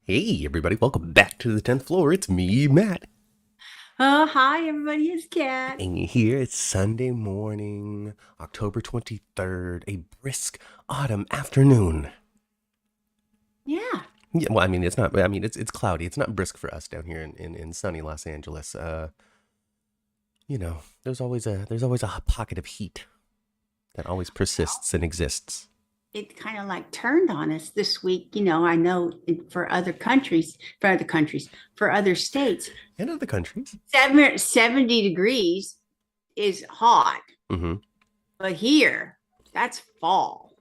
Hey, everybody, welcome back to the 10th floor. It's me, Matt. Oh, hi, everybody. It's Kat. And here it's Sunday morning, October 23rd, a brisk autumn afternoon. Yeah. Yeah, well, I mean, it's not, I mean, it's cloudy. It's not brisk for us down here in sunny Los Angeles. There's always a pocket of heat that always persists and exists. It kind of like turned on us this week. I know for other states, And other countries. 70 degrees is hot. Mm-hmm. But here, that's fall.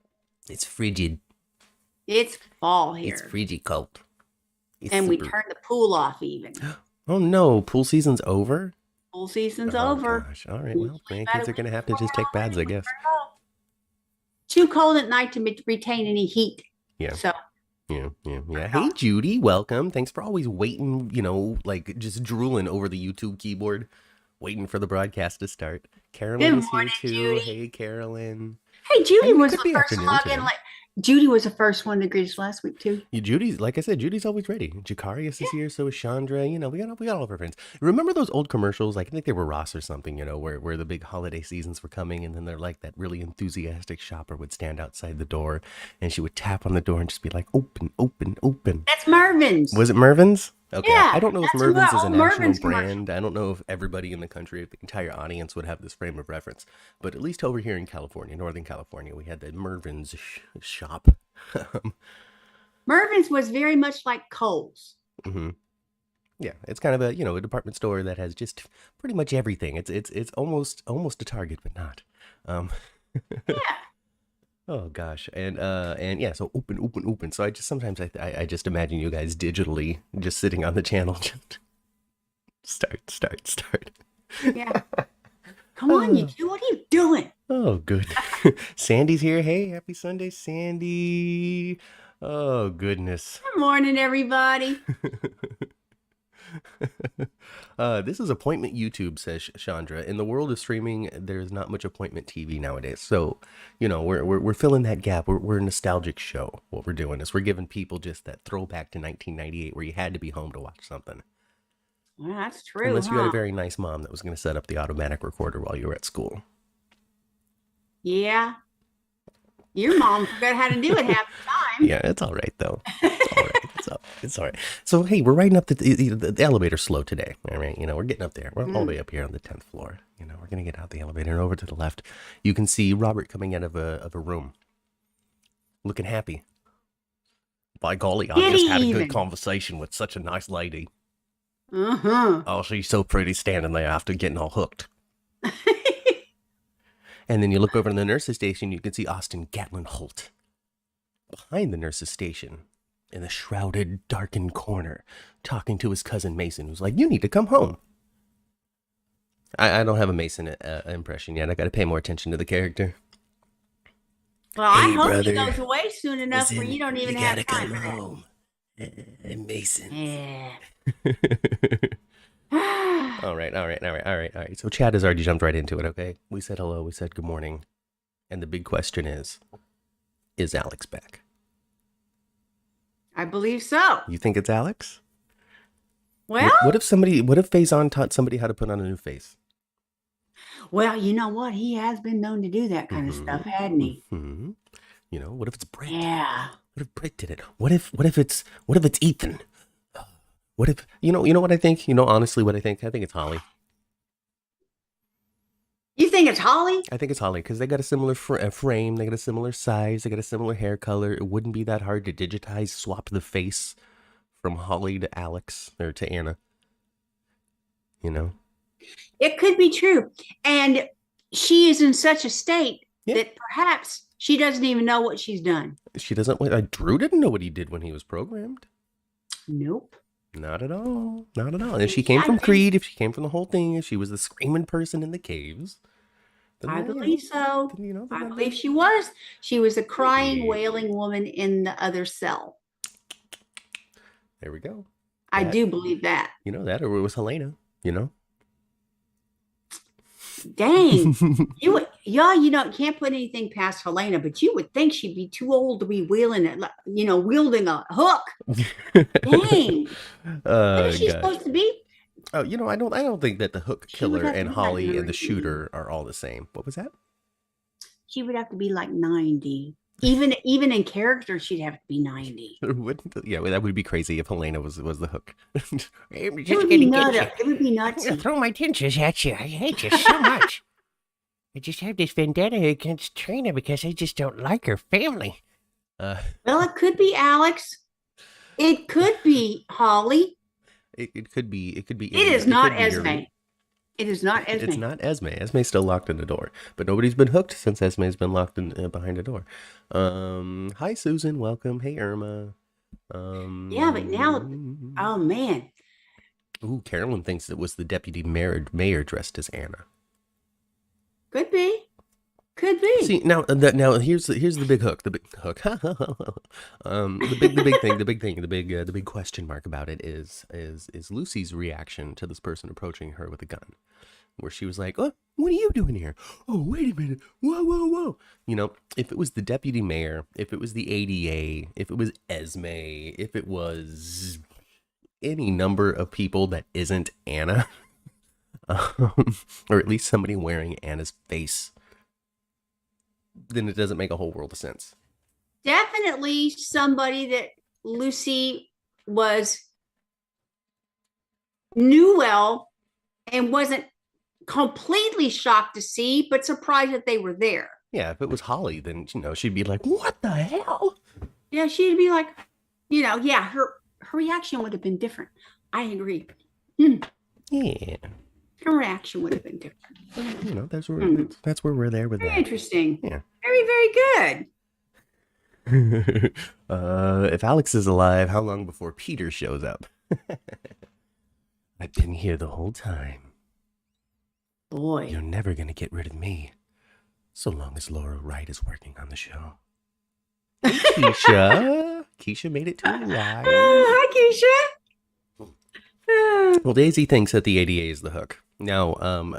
It's frigid. It's fall It's here. frigid cold. It's And we super. turned the pool off even. Oh no, pool season's over? Pool season's Oh over. gosh. All right. We Well, came out grandkids a are week gonna have to before just take baths, already. I We guess. turned it off. Too cold at night to retain any heat. Yeah. So, Yeah. no. Hey, Judy, welcome. Thanks for always waiting, like just drooling over the YouTube keyboard, waiting for the broadcast to start. Carolyn Good is here morning, too. Judy. Hey, Carolyn. Hey, I Judy mean, it was could the be first to afternoon log in. today. Judy was the first one to greet us last week too. Judy's, like I said, Judy's always ready. Jacarius is here, so is Chandra. We got all of our friends. Remember those old commercials? Like I think they were Ross or something. Where the big holiday seasons were coming, and then they're like that really enthusiastic shopper would stand outside the door, and she would tap on the door and just be like, "Open, open, open." That's Mervin's. Was it Mervin's? Okay, I Yeah, don't know if that's Mervin's is a old national Mervin's commercial. brand. I don't know if everybody in the country, if the entire audience would have this frame of reference. But at least over here in California, Northern California, we had the Mervin's shop. Mervin's was very much like Kohl's. hmm Yeah, it's kind of a department store that has just pretty much everything. It's almost a Target, but not. Um, Yeah. oh gosh, and yeah, so open, open, open. So I just sometimes I just imagine you guys digitally just sitting on the channel, just start. Yeah. Come on, you two. What are you doing? Oh, good. Sandy's here. Hey, happy Sunday, Sandy. Oh, goodness. Good morning, everybody. This is appointment YouTube, says Chandra. In the world of streaming, there's not much appointment TV nowadays. So, we're filling that gap. We're a nostalgic show. What we're doing is we're giving people just that throwback to 1998 where you had to be home to watch something. Well, that's true, Unless you had a huh? very nice mom that was going to set up the automatic recorder while you were at school. Yeah. Your mom forgot how to do it half the Yeah, it's all right though. It's all right. It's all right. So hey, we're riding up the elevator's slow today. All right, we're getting up there. We're all the time. way up here on the 10th floor. We're gonna get out the elevator and over to the left. You can see Robert coming out of a room, looking happy. By golly, I Did just had a he good even? conversation with such a nice lady. Uh-huh. Oh, she's so pretty standing there after getting all hooked. And then you look over in the nurse's station, you can see Austin Gatlin Holt behind the nurse's station in the shrouded, darkened corner, talking to his cousin Mason, who's like, "You need to come home." I don't have a Mason impression yet. I got to pay more attention to the character. Well, I Hey, hope he brother. goes away soon enough where you don't even have time for that. home. Mason. Yeah. All right, all right, all right, all right, all right. So Chad has already jumped right into it, okay? We said hello, we said good morning. And the big question is Alex back? I believe so. You think it's Alex? Well, What if Faison taught somebody how to put on a new face? well, you know what? He has been known to do that kind of Mm-hmm. stuff, hadn't he? Mm-hmm. What if it's Brett? Yeah. What if Brett did it? What if it's Ethan? What if what I think? Honestly, what I think? I think it's Holly. You think it's Holly? I think it's Holly because they got a similar frame, they got a similar size, they got a similar hair color. It wouldn't be that hard to digitize, swap the face from Holly to Alex or to Anna. You know? It could be true. And she is in such a state Yeah. that perhaps she doesn't even know what she's done. She doesn't. Drew didn't know what he did when he was programmed. Nope. Not at all. Not at all. And if she Yeah, came from Creed, if she came from the whole thing, if she was the screaming person in the caves, then I believe so. then I believe she was. She was a crying, Yeah. wailing woman in the other cell. There we go. I That- do believe that. That, or it was Helena. Dang. Yeah, you can't put anything past Helena, but you would think she'd be too old to be wielding it, wielding a hook. Dang. What is she Gosh. supposed to be? Oh, I don't think that the hook She would killer have to and be like Holly and the 90. shooter are all the same. What was that? She would have to be like 90. Even in character, she'd have to be 90. Yeah, well, that would be crazy if Helena was the hook. I'm It just would be gonna get you. nuts. It would be I'm gonna nutsy. throw my tinges at you. I hate you so much. I just have this vendetta against Trina because I just don't like her family. Uh, Well, it could be Alex. It could be Holly. it could be It any. is It not could be Esme. Yuri. It is not It's Esme. not Esme. Esme's still locked in the door, but nobody's been hooked since Esme's been locked in behind the door. Hi Susan, welcome. Hey Irma. Yeah, but now, oh man, Ooh, Carolyn thinks it was the deputy mayor dressed as Anna. could be. Could be. See now here's the big hook. The big hook. The big question mark about it is Lucy's reaction to this person approaching her with a gun, where she was like, "Oh, what are you doing here? Oh, wait a minute! Whoa, whoa, whoa!" If it was the deputy mayor, if it was the ADA, if it was Esme, if it was any number of people that isn't Anna, or at least somebody wearing Anna's face, then it doesn't make a whole world of sense. Definitely somebody that Lucy knew well and wasn't completely shocked to see, but surprised that they were there. Yeah, if it was Holly, then she'd be like, "What the hell?" Yeah, she'd be like, yeah, her reaction would have been different. I agree. Yeah, Her reaction would have been different. that's where we're there with Very that. interesting. Yeah. Very, very good. If Alex is alive, how long before Peter shows up? I've been here the whole time. Boy. You're never gonna get rid of me, so long as Laura Wright is working on the show. Hey, Keisha. Keisha made it too, right? Hi, Keisha. Well, Daisy thinks that the ADA is the hook. Now,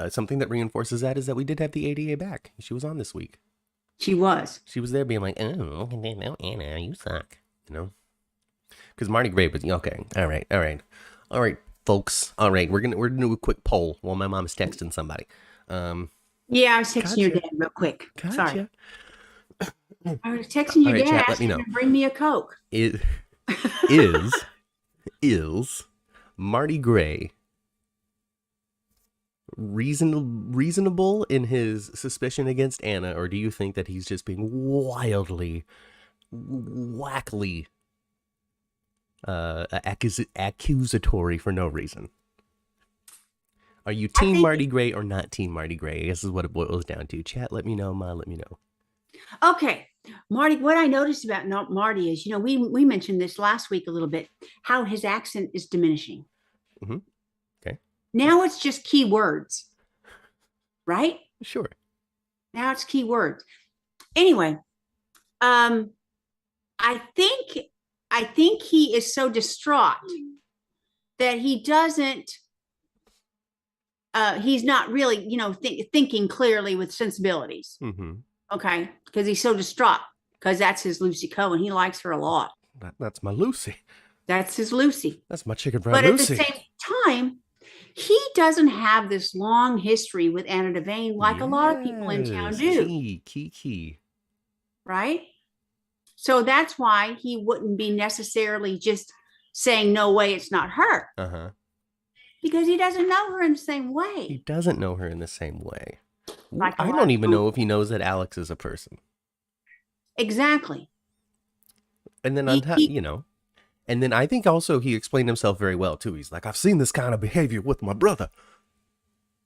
something that reinforces that is that we did have the ADA back. She was on this week. She was. She was there being like, "Oh, no, Anna, you suck." Because Marty Gray was okay. All right, folks. All right, we're gonna do a quick poll while my mom is texting somebody. Yeah, I was texting your dad real quick. Gotcha. Sorry. I was texting your dad. Chat, let me know. Bring me a Coke. Is Marty Gray reasonable in his suspicion against Anna, or do you think that he's just being wildly, wackly accusatory for no reason? Are you Team Marty Gray or not Team Marty Gray? This is what it boils down to. Chat, let me know. Ma, let me know. Okay, Marty, what I noticed about Marty is, we mentioned this last week a little bit, how his accent is diminishing. Mm-hmm. Okay. Now it's just key words, right? Sure. Now it's key words. Anyway, I think he is so distraught that he doesn't, he's not really, thinking clearly with sensibilities. Mm-hmm. Okay, because he's so distraught, because that's his Lucy Cohen. He likes her a lot. That's my Lucy. That's his Lucy. That's my chicken fried Lucy. But at the same time, he doesn't have this long history with Anna Devane like a lot of people in town do. Key. Right? So that's why he wouldn't be necessarily just saying, "No way, it's not her." Uh-huh. Because he doesn't know her in the same way. He doesn't know her in the same way. Like I don't even know if he knows that Alex is a person. Exactly. And then and then I think also he explained himself very well too. He's like, "I've seen this kind of behavior with my brother.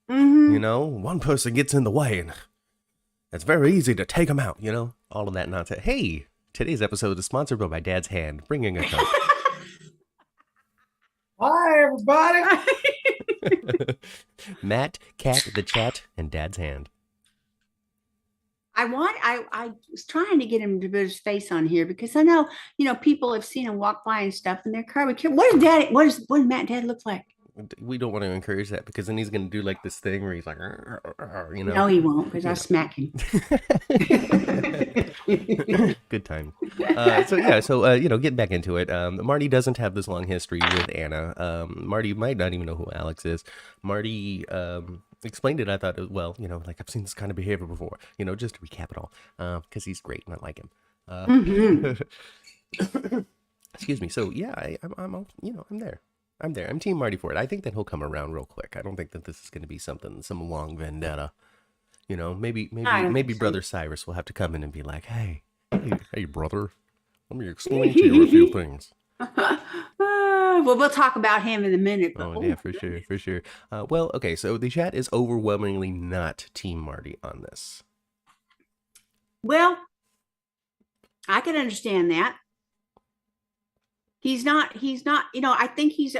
Mm-hmm. One person gets in the way and it's very easy to take him out, all of that nonsense." Hey, today's episode is sponsored by my dad's hand, bringing a cup. Hi, everybody. Matt, Cat, the chat, and Dad's hand. I was trying to get him to put his face on here because I know, people have seen him walk by and stuff in their car. What does Matt Dad look like? we don't want to encourage that because then he's going to do like this thing where he's like, you know. No, he won't, because I'll smack him. Good time. So getting back into it, Marty doesn't have this long history with Anna. Marty might not even know who Alex is. Marty explained it. I thought, well, like I've seen this kind of behavior before. Just to recap it all, because he's great and I like him. Excuse me. So yeah, I'm there. I'm there. I'm Team Marty for it. I think that he'll come around real quick. I don't think that this is going to be some long vendetta. Maybe Brother Cyrus will have to come in and be like, hey, brother, let me explain to you a few things. Well, we'll talk about him in a minute. But, yeah, for sure. Well, okay, so the chat is overwhelmingly not Team Marty on this. Well, I can understand that. He's not, I think he's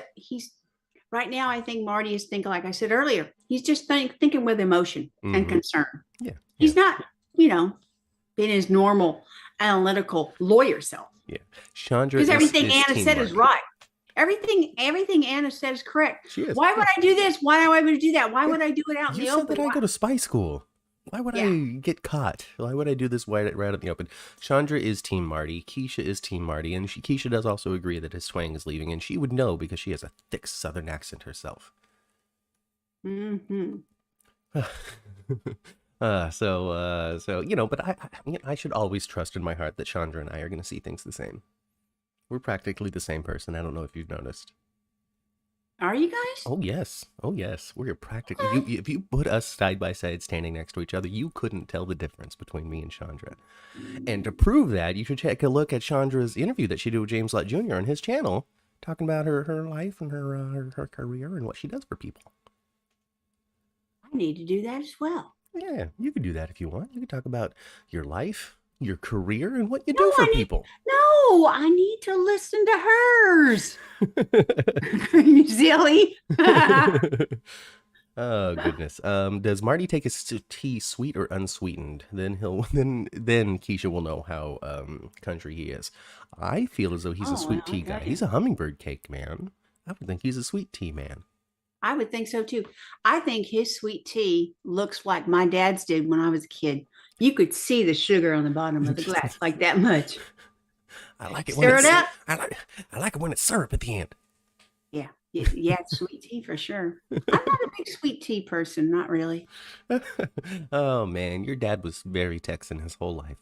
right now, I think Marty is thinking, like I said earlier, he's just thinking with emotion and concern. Yeah. He's not, being his normal analytical lawyer self. Yeah. Chandra, because everything Anna said is right. Everything Anna said is correct. She is. Why would I do this? Why would I do that? Why would I do it out in the open? You said that I go to spy school. Why would I get caught? Why would I do this right out in the open? Chandra is Team Marty. Keisha is Team Marty. And Keisha does also agree that his twang is leaving. And she would know because she has a thick Southern accent herself. Mm-hmm. But I should always trust in my heart that Chandra and I are going to see things the same. We're practically the same person. I don't know if you've noticed. Are you guys? Oh, yes. We're practically... If you put us side by side standing next to each other, you couldn't tell the difference between me and Chandra. And to prove that, you should take a look at Chandra's interview that she did with James Lott Jr. on his channel, talking about her life and her career and what she does for people. I need to do that as well. Yeah, you could do that if you want. You could talk about your life, your career, and what you do for people. No, I need to listen to hers. You silly. Oh goodness. Does Marty take his tea sweet or unsweetened? Then Keisha will know how country he is. I feel as though he's a sweet tea guy. He's a hummingbird cake man. I would think he's a sweet tea man. I would think so too. I think his sweet tea looks like my dad's did when I was a kid. You could see the sugar on the bottom of the glass like that much. I like it Stir it up. I like it when it's syrup at the end. Yeah, sweet tea for sure. I'm not a big sweet tea person, not really. Oh man, your dad was very Texan his whole life.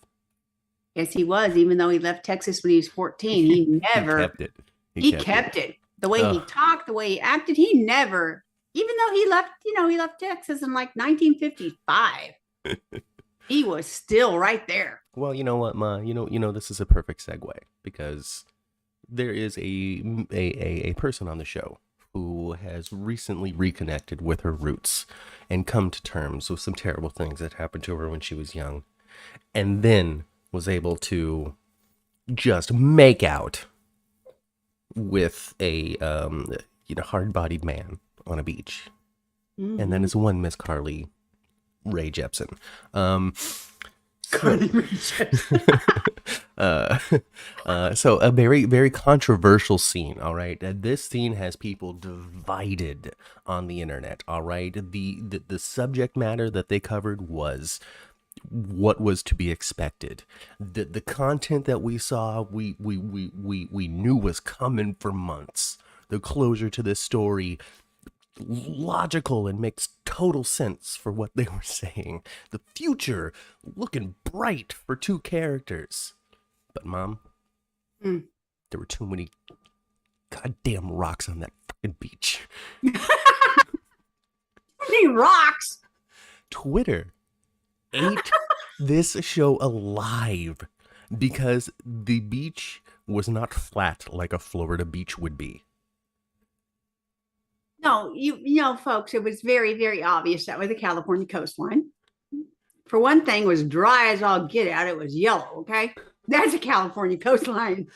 Yes, he was. Even though he left Texas when he was 14, he never he kept it. He kept it. The way he talked, the way he acted, he never. Even though he left Texas in like 1955. He was still right there. Well, you know what, Ma? You know, this is a perfect segue because there is a person on the show who has recently reconnected with her roots and come to terms with some terrible things that happened to her when she was young, and then was able to just make out with a hard-bodied man on a beach. Mm-hmm. And then is one Miss Carly Rae Jepsen. So a very, very controversial scene. All right. This scene has people divided on the internet. All right. The subject matter that they covered was what was to be expected. The content that we saw, we knew was coming for months. The closure to this story, logical and makes total sense for what they were saying. The future looking bright for two characters. But Mom, there were too many goddamn rocks on that fucking beach. Many rocks. Twitter ate this show alive because the beach was not flat like a Florida beach would be. No, you know, folks, it was very, very obvious that was the California coastline. For one thing, it was dry as all get out. It was yellow, okay? That's a California coastline.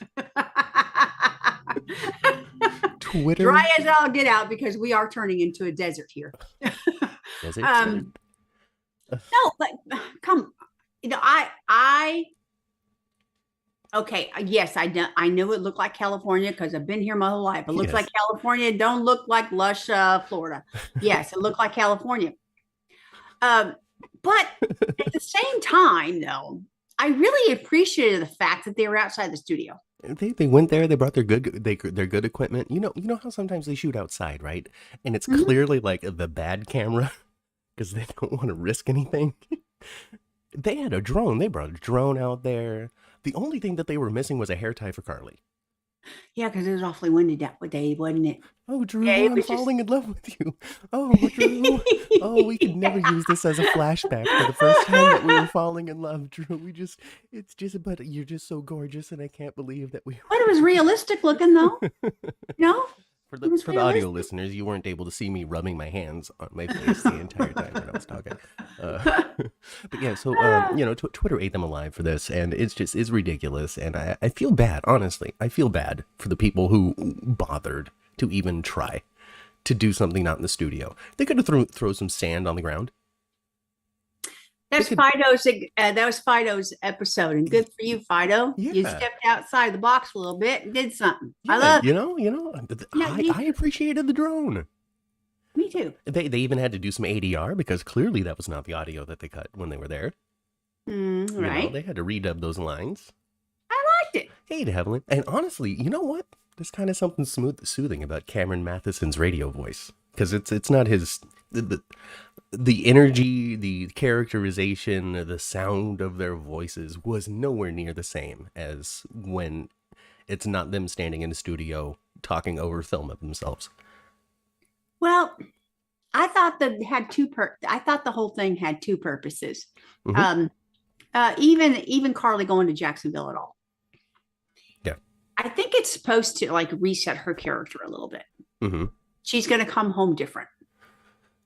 Twitter. Dry as all get out because we are turning into a desert here. Desert? No, but come, I Okay, yes, I know it looked like California because I've been here my whole life. It looks like Yes. California. It don't look like lush Florida. Yes, it looked like California. Um, but at the same time, though, I really appreciated the fact that they were outside the studio. They went there. They brought their good equipment. You know how sometimes they shoot outside, right? And it's Mhm. clearly like the bad camera because they don't want to risk anything. They had a drone. They brought a drone out there. The only thing that they were missing was a hair tie for Carly. Yeah, because it was awfully windy that day, wasn't it? Oh, Yeah, Drew, it I'm was just. falling in love with you. Oh, Drew. Oh, we could never use this as a flashback for the first time that we were falling in love, Drew. But you're just so gorgeous, and I can't believe that we. But it was realistic looking, though. No, For it was the audio realistic. listeners, you weren't able to see me rubbing my hands on my face the entire time when I was talking. But yeah, so Twitter ate them alive for this, and it's ridiculous, and I feel bad. Honestly, I feel bad for the people who bothered to even try to do something not in the studio. They could have throw some sand on the ground. That's Fido's. That was Fido's episode, and good for you, Fido. You Yeah. stepped outside the box a little bit and did something. Yeah, I love. I appreciated the drone. Me too. They even had to do some ADR because clearly that was not the audio that they cut when they were there. Right. They had to redub those lines. I liked it. Hey, Evelyn. And honestly, you know what? There's kind of something soothing about Cameron Matheson's radio voice because it's not his the energy, the characterization, the sound of their voices was nowhere near the same as when it's not them standing in a studio talking over film of themselves. Well, I thought that it had I thought the whole thing had two purposes. Mhm. Even Carly going to Jacksonville at all. Yeah. I think it's supposed to like reset her character a little bit. Mm-hmm. She's going to come home different.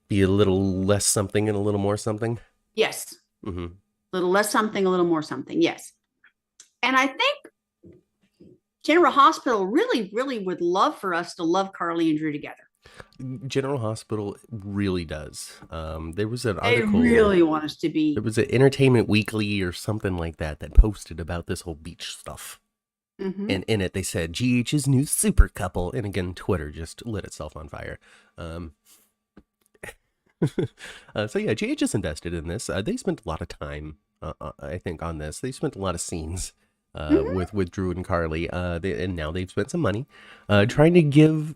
Be a little less something and a little more something. Yes. Mm-hmm. A little less something, a little more something. Yes. And I think General Hospital really, really would love for us to love Carly and Drew together. General Hospital really does. There was an article. They really want us to be. There was an Entertainment Weekly or something like that posted about this whole beach stuff. Mm-hmm. And in it, they said GH's new super couple. And again, Twitter just lit itself on fire. So yeah, GH is invested in this. They spent a lot of time, I think, on this. They spent a lot of scenes with Drew and Carly. And now they've spent some money trying to give.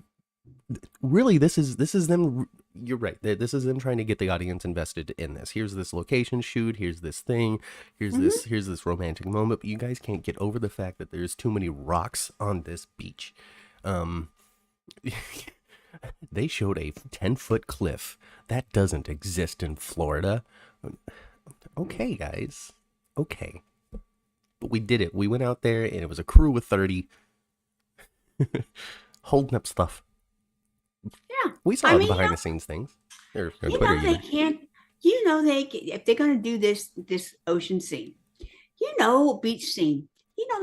Really, this is them. You're right. This is them trying to get the audience invested in this. Here's this location shoot. Here's this thing. Here's this romantic moment. But you guys can't get over the fact that there's too many rocks on this beach. They showed a 10-foot cliff that doesn't exist in Florida. Okay, guys. Okay, but we did it. We went out there, and it was a crew of 30 holding up stuff. Yeah, We saw behind the scenes things. They can't. If they're going to do this ocean scene, beach scene.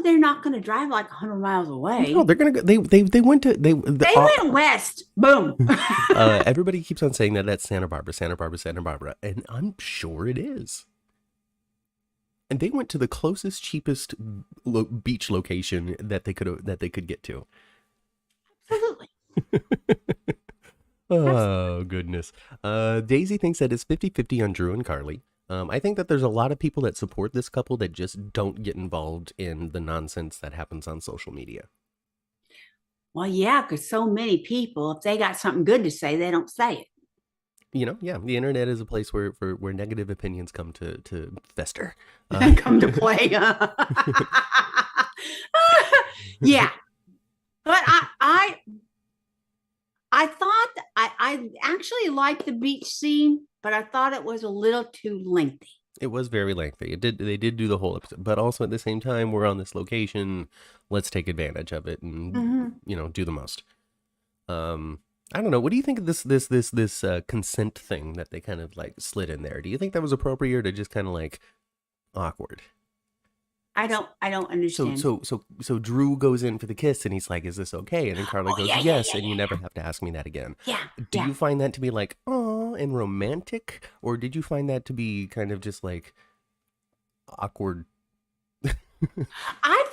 They're not going to drive like 100 miles away. No, they're gonna go. They went to they went west. Boom. Everybody keeps on saying that's Santa Barbara, and I'm sure it is. And they went to the closest, cheapest beach location that they could get to. Absolutely. Oh, goodness. Daisy thinks that it's 50-50 on Drew and Carly. I think that there's a lot of people that support this couple that just don't get involved in the nonsense that happens on social media. Well, yeah, because so many people, if they got something good to say, they don't say it. The internet is a place where negative opinions come to fester. Come to play. Yeah. But I thought I actually liked the beach scene, but I thought it was a little too lengthy. It was very lengthy. They did do the whole episode, but also at the same time, we're on this location. Let's take advantage of it and do the most. I don't know. What do you think of this consent thing that they kind of like slid in there? Do you think that was appropriate or just kind of like awkward? I don't understand. So Drew goes in for the kiss and he's like, "Is this okay?" And then Carly goes, "Yes," and you never have to ask me that again. Yeah. Do you find that to be like, oh, and romantic, or did you find that to be kind of just like awkward? I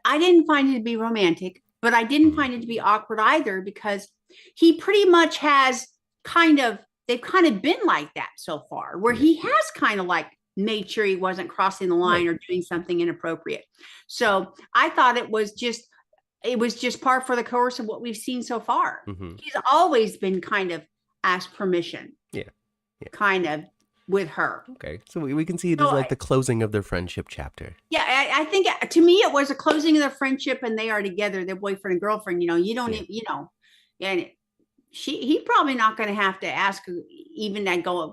I didn't find it to be romantic, but I didn't find it to be awkward either, because he pretty much has they've kind of been like that so far, where he has kind of like made sure he wasn't crossing the line or doing something inappropriate. So I thought it was just par for the course of what we've seen so far. He's always been kind of asked permission. Yeah. Kind of with her. Okay. So we can see it as like the closing of their friendship chapter. Yeah. I think to me, it was a closing of their friendship, and they are together, their boyfriend and girlfriend. You don't even, and he's probably not going to have to ask even that go,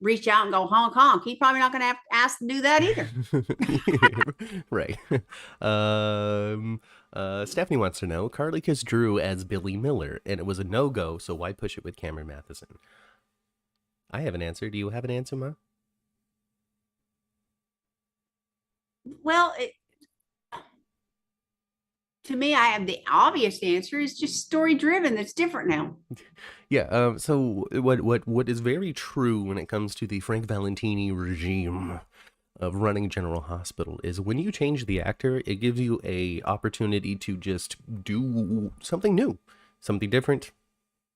reach out and go honk honk. He's probably not going to have to ask to do that either. Right. Stephanie wants to know, Carly kissed Drew as Billy Miller, and it was a no-go, so why push it with Cameron Matheson? I have an answer. Do you have an answer, Ma? Well, to me, I have the obvious answer is just story driven. That's different now. Yeah. So what is very true when it comes to the Frank Valentini regime of running General Hospital is when you change the actor, it gives you a opportunity to just do something new, something different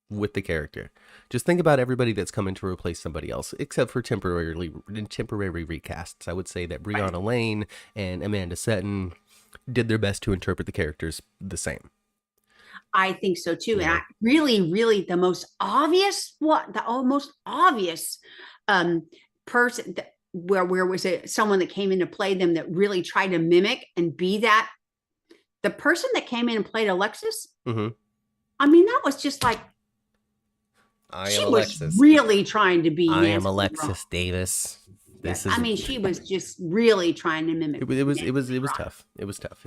with the character. Just think about everybody that's coming to replace somebody else, except for temporary recasts. I would say that Breonna Lane and Amanda Setton did their best to interpret the characters the same. I think so too. Yeah. And I really the most obvious person where was it someone that came in to play them that really tried to mimic and be that, the person that came in and played Alexis. I mean, that was just like, she was really trying to be. I am Alexis Davis. She was just really trying to mimic. It was tough. It was tough.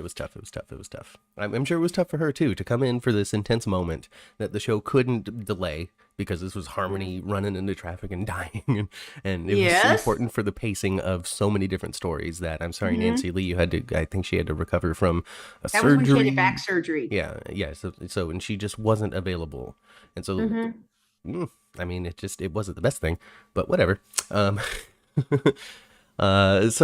I'm sure it was tough for her too, to come in for this intense moment that the show couldn't delay because this was Harmony running into traffic and dying, and it was important for the pacing of so many different stories that I'm sorry, Nancy Lee, I think she had to recover from a surgery. That was when she had back surgery. Yeah. So and she just wasn't available, and so it wasn't the best thing, but whatever. So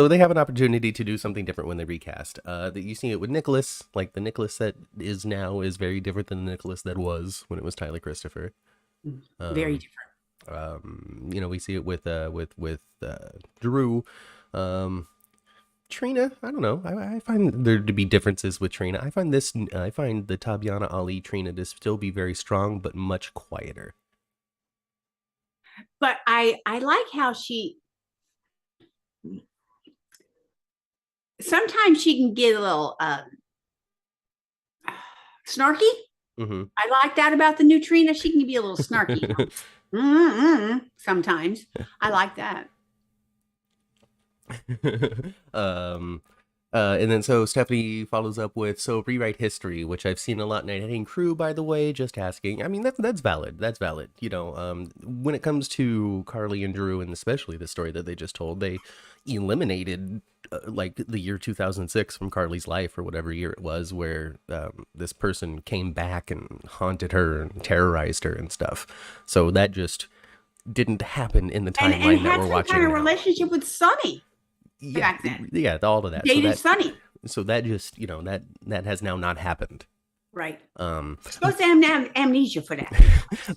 they have an opportunity to do something different when they recast. You see it with Nicholas, like the Nicholas that is now is very different than the Nicholas that was when it was Tyler Christopher. Very different. We see it with Drew. Trina, I don't know. I find there to be differences with Trina. I find the Tabyana Ali Trina to still be very strong, but much quieter. But I like how sometimes she can get a little snarky. I like that about the new Trina. She can be a little snarky. Sometimes I like that. And then so Stephanie follows up with, rewrite history, which I've seen a lot in Night Heading Crew, by the way, just asking. I mean, that's valid. That's valid. When it comes to Carly and Drew, and especially the story that they just told, they eliminated the year 2006 from Carly's life, or whatever year it was, where this person came back and haunted her and terrorized her and stuff. So that just didn't happen in the timeline that we're watching. And had some kind of relationship with Sonny. Back then. Yeah, all of that. Dated Sonny. So that just, that has now not happened. Right. Supposed to have amnesia for that.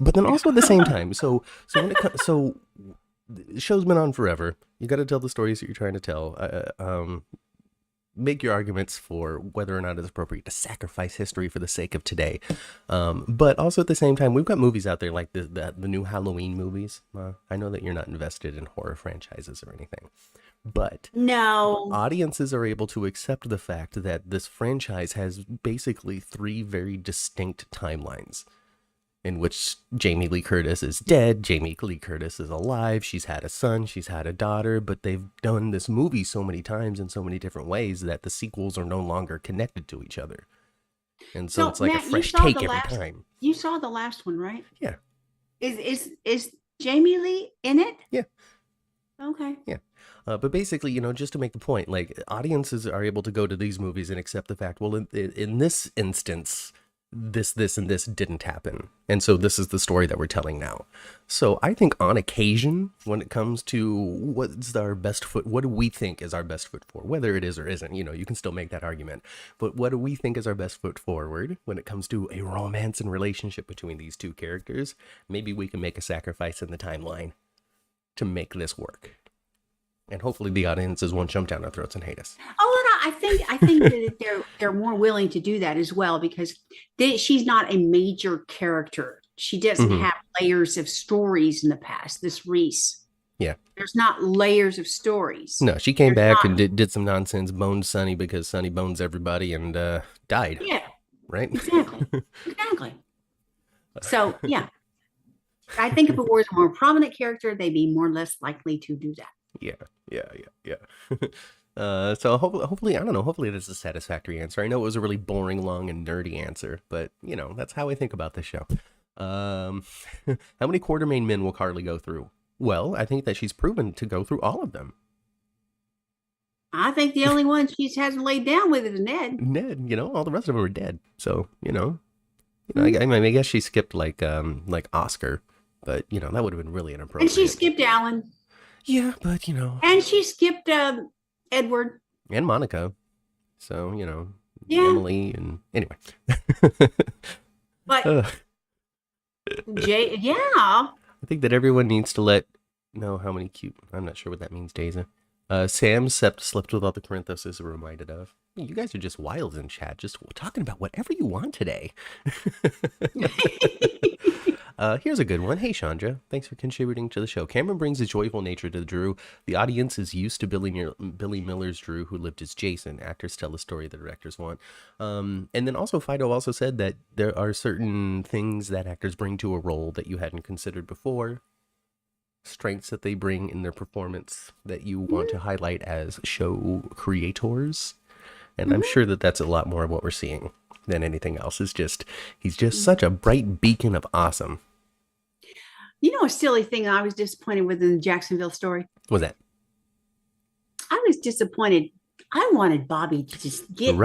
But then also at the same time, so when it comes, the show's been on forever. You got to tell the stories that you're trying to tell. Make your arguments for whether or not it's appropriate to sacrifice history for the sake of today. But also at the same time, we've got movies out there like the new Halloween movies. I know that you're not invested in horror franchises or anything, but no, audiences are able to accept the fact that this franchise has basically 3 very distinct timelines in which Jamie Lee Curtis is dead, Jamie Lee Curtis is alive, she's had a son, she's had a daughter, but they've done this movie so many times in so many different ways that the sequels are no longer connected to each other. And so it's like Matt, a fresh take every time. You saw the last one, right? Yeah. Is Jamie Lee in it? Yeah. Okay. Yeah. But basically, just to make the point, like, audiences are able to go to these movies and accept the fact, well, in this instance, this, and this didn't happen. And so this is the story that we're telling now. So I think on occasion, when it comes to what's our best foot, what do we think is our best foot forward, whether it is or isn't, you can still make that argument. But what do we think is our best foot forward when it comes to a romance and relationship between these two characters? Maybe we can make a sacrifice in the timeline to make this work. And hopefully the audiences won't jump down our throats and hate us. Oh, and I think that they're more willing to do that as well, because she's not a major character. She doesn't have layers of stories in the past. This Reese. Yeah. There's not layers of stories. No, she came back and did some nonsense, boned Sonny because Sonny bones everybody and died. Yeah. Right? Exactly. So, yeah. I think if it was a more prominent character, they'd be more or less likely to do that. Yeah. So hopefully, I don't know, hopefully this is a satisfactory answer. I know it was a really boring, long, and nerdy answer, but, that's how I think about this show. How many Quartermain men will Carly go through? Well, I think that she's proven to go through all of them. I think the only one she hasn't laid down with is Ned. Ned, all the rest of them are dead. So, I guess she skipped like Oscar, but, that would have been really inappropriate. And she skipped Alan. Yeah, but, And she skipped Edward. And Monica. So, Yeah. Emily and anyway. But Jay, yeah. I think that everyone needs to know how many cute, I'm not sure what that means, Daisy. Sam slept with all the Corinthos is reminded of. You guys are just wild in chat, just talking about whatever you want today. Here's a good one. Hey, Chandra. Thanks for contributing to the show. Cameron brings a joyful nature to Drew. The audience is used to Billy Miller's Drew, who lived as Jason. Actors tell the story the directors want. And then also, Fido also said that there are certain things that actors bring to a role that you hadn't considered before. Strengths that they bring in their performance that you want to highlight as show creators. And I'm sure that that's a lot more of what we're seeing than anything else. He's just such a bright beacon of awesome. A silly thing I was disappointed with in the Jacksonville story? What was that? I was disappointed. I wanted Bobby to just get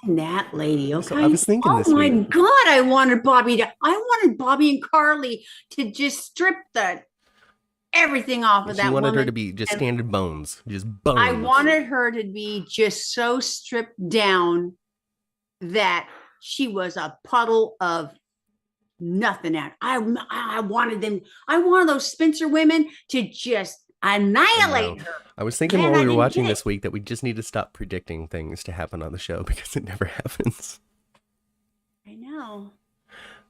in that lady. Okay. So I was thinking this my week. God, I wanted Bobby and Carly to just strip everything off of that woman. You wanted her to be just standard bones. Just bones. I wanted her to be just so stripped down that she was a puddle of nothing. I wanted those Spencer women to just annihilate her. I was thinking while we were watching this week that we just need to stop predicting things to happen on the show because it never happens. I know.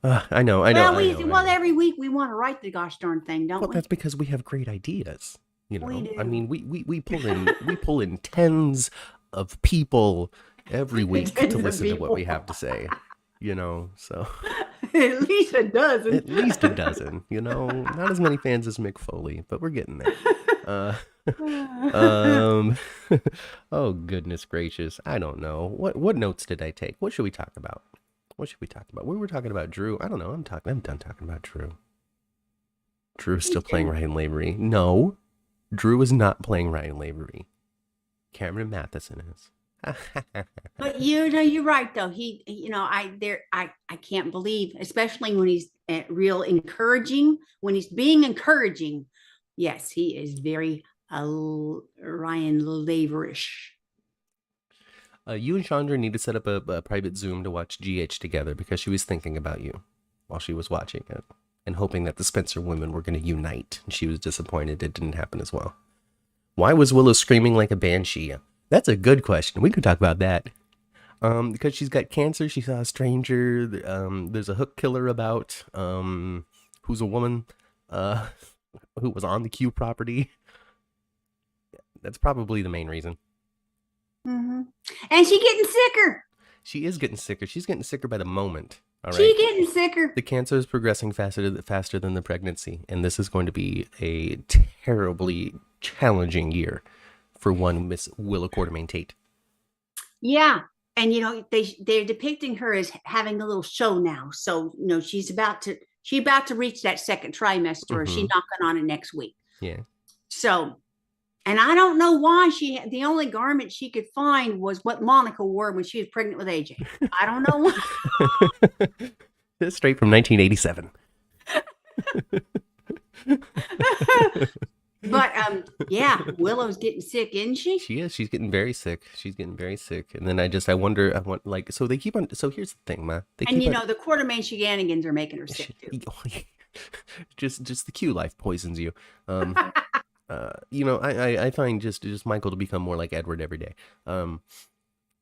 I know. Well, every week we want to write the gosh darn thing, don't we? Well, that's because we have great ideas. We do. I mean, we pull in tens of people every week to listen to what we have to say. So at least a dozen. At least a dozen. Not as many fans as Mick Foley, but we're getting there. Oh goodness gracious! I don't know what notes did I take. What should we talk about? We were talking about Drew. I don't know. I'm done talking about Drew. Drew's still playing Ryan Lavery. No, Drew is not playing Ryan Lavery. Cameron Matheson is. But you're right though. I can't believe, especially when he's real encouraging. When he's being encouraging, yes, he is very Ryan Laverish. You and Chandra need to set up a private Zoom to watch GH together because she was thinking about you while she was watching it and hoping that the Spencer women were going to unite. And she was disappointed it didn't happen as well. Why was Willow screaming like a banshee? That's a good question. We could talk about that. Because she's got cancer. She saw a stranger. There's a hook killer about who's a woman who was on the Q property. That's probably the main reason. Mm-hmm. And she's getting sicker. She is getting sicker. She's getting sicker by the moment. All right. She's getting sicker. The cancer is progressing faster than the pregnancy, and this is going to be a terribly challenging year for one Miss Willow Quartermain Tate. Yeah, and they're depicting her as having a little show now. So she's about to reach that second trimester. Or she's knocking on it next week. Yeah. So And I don't know why the only garment she could find was what Monica wore when she was pregnant with AJ. I don't know why. This straight from 1987. But yeah, Willow's getting sick, isn't she? She is. She's getting very sick. She's getting very sick. And then I want like, so they keep on. So here's the thing, Ma. And the Quartermain shenanigans are making her sick too. just the Q life poisons you. I find just Michael to become more like Edward every day.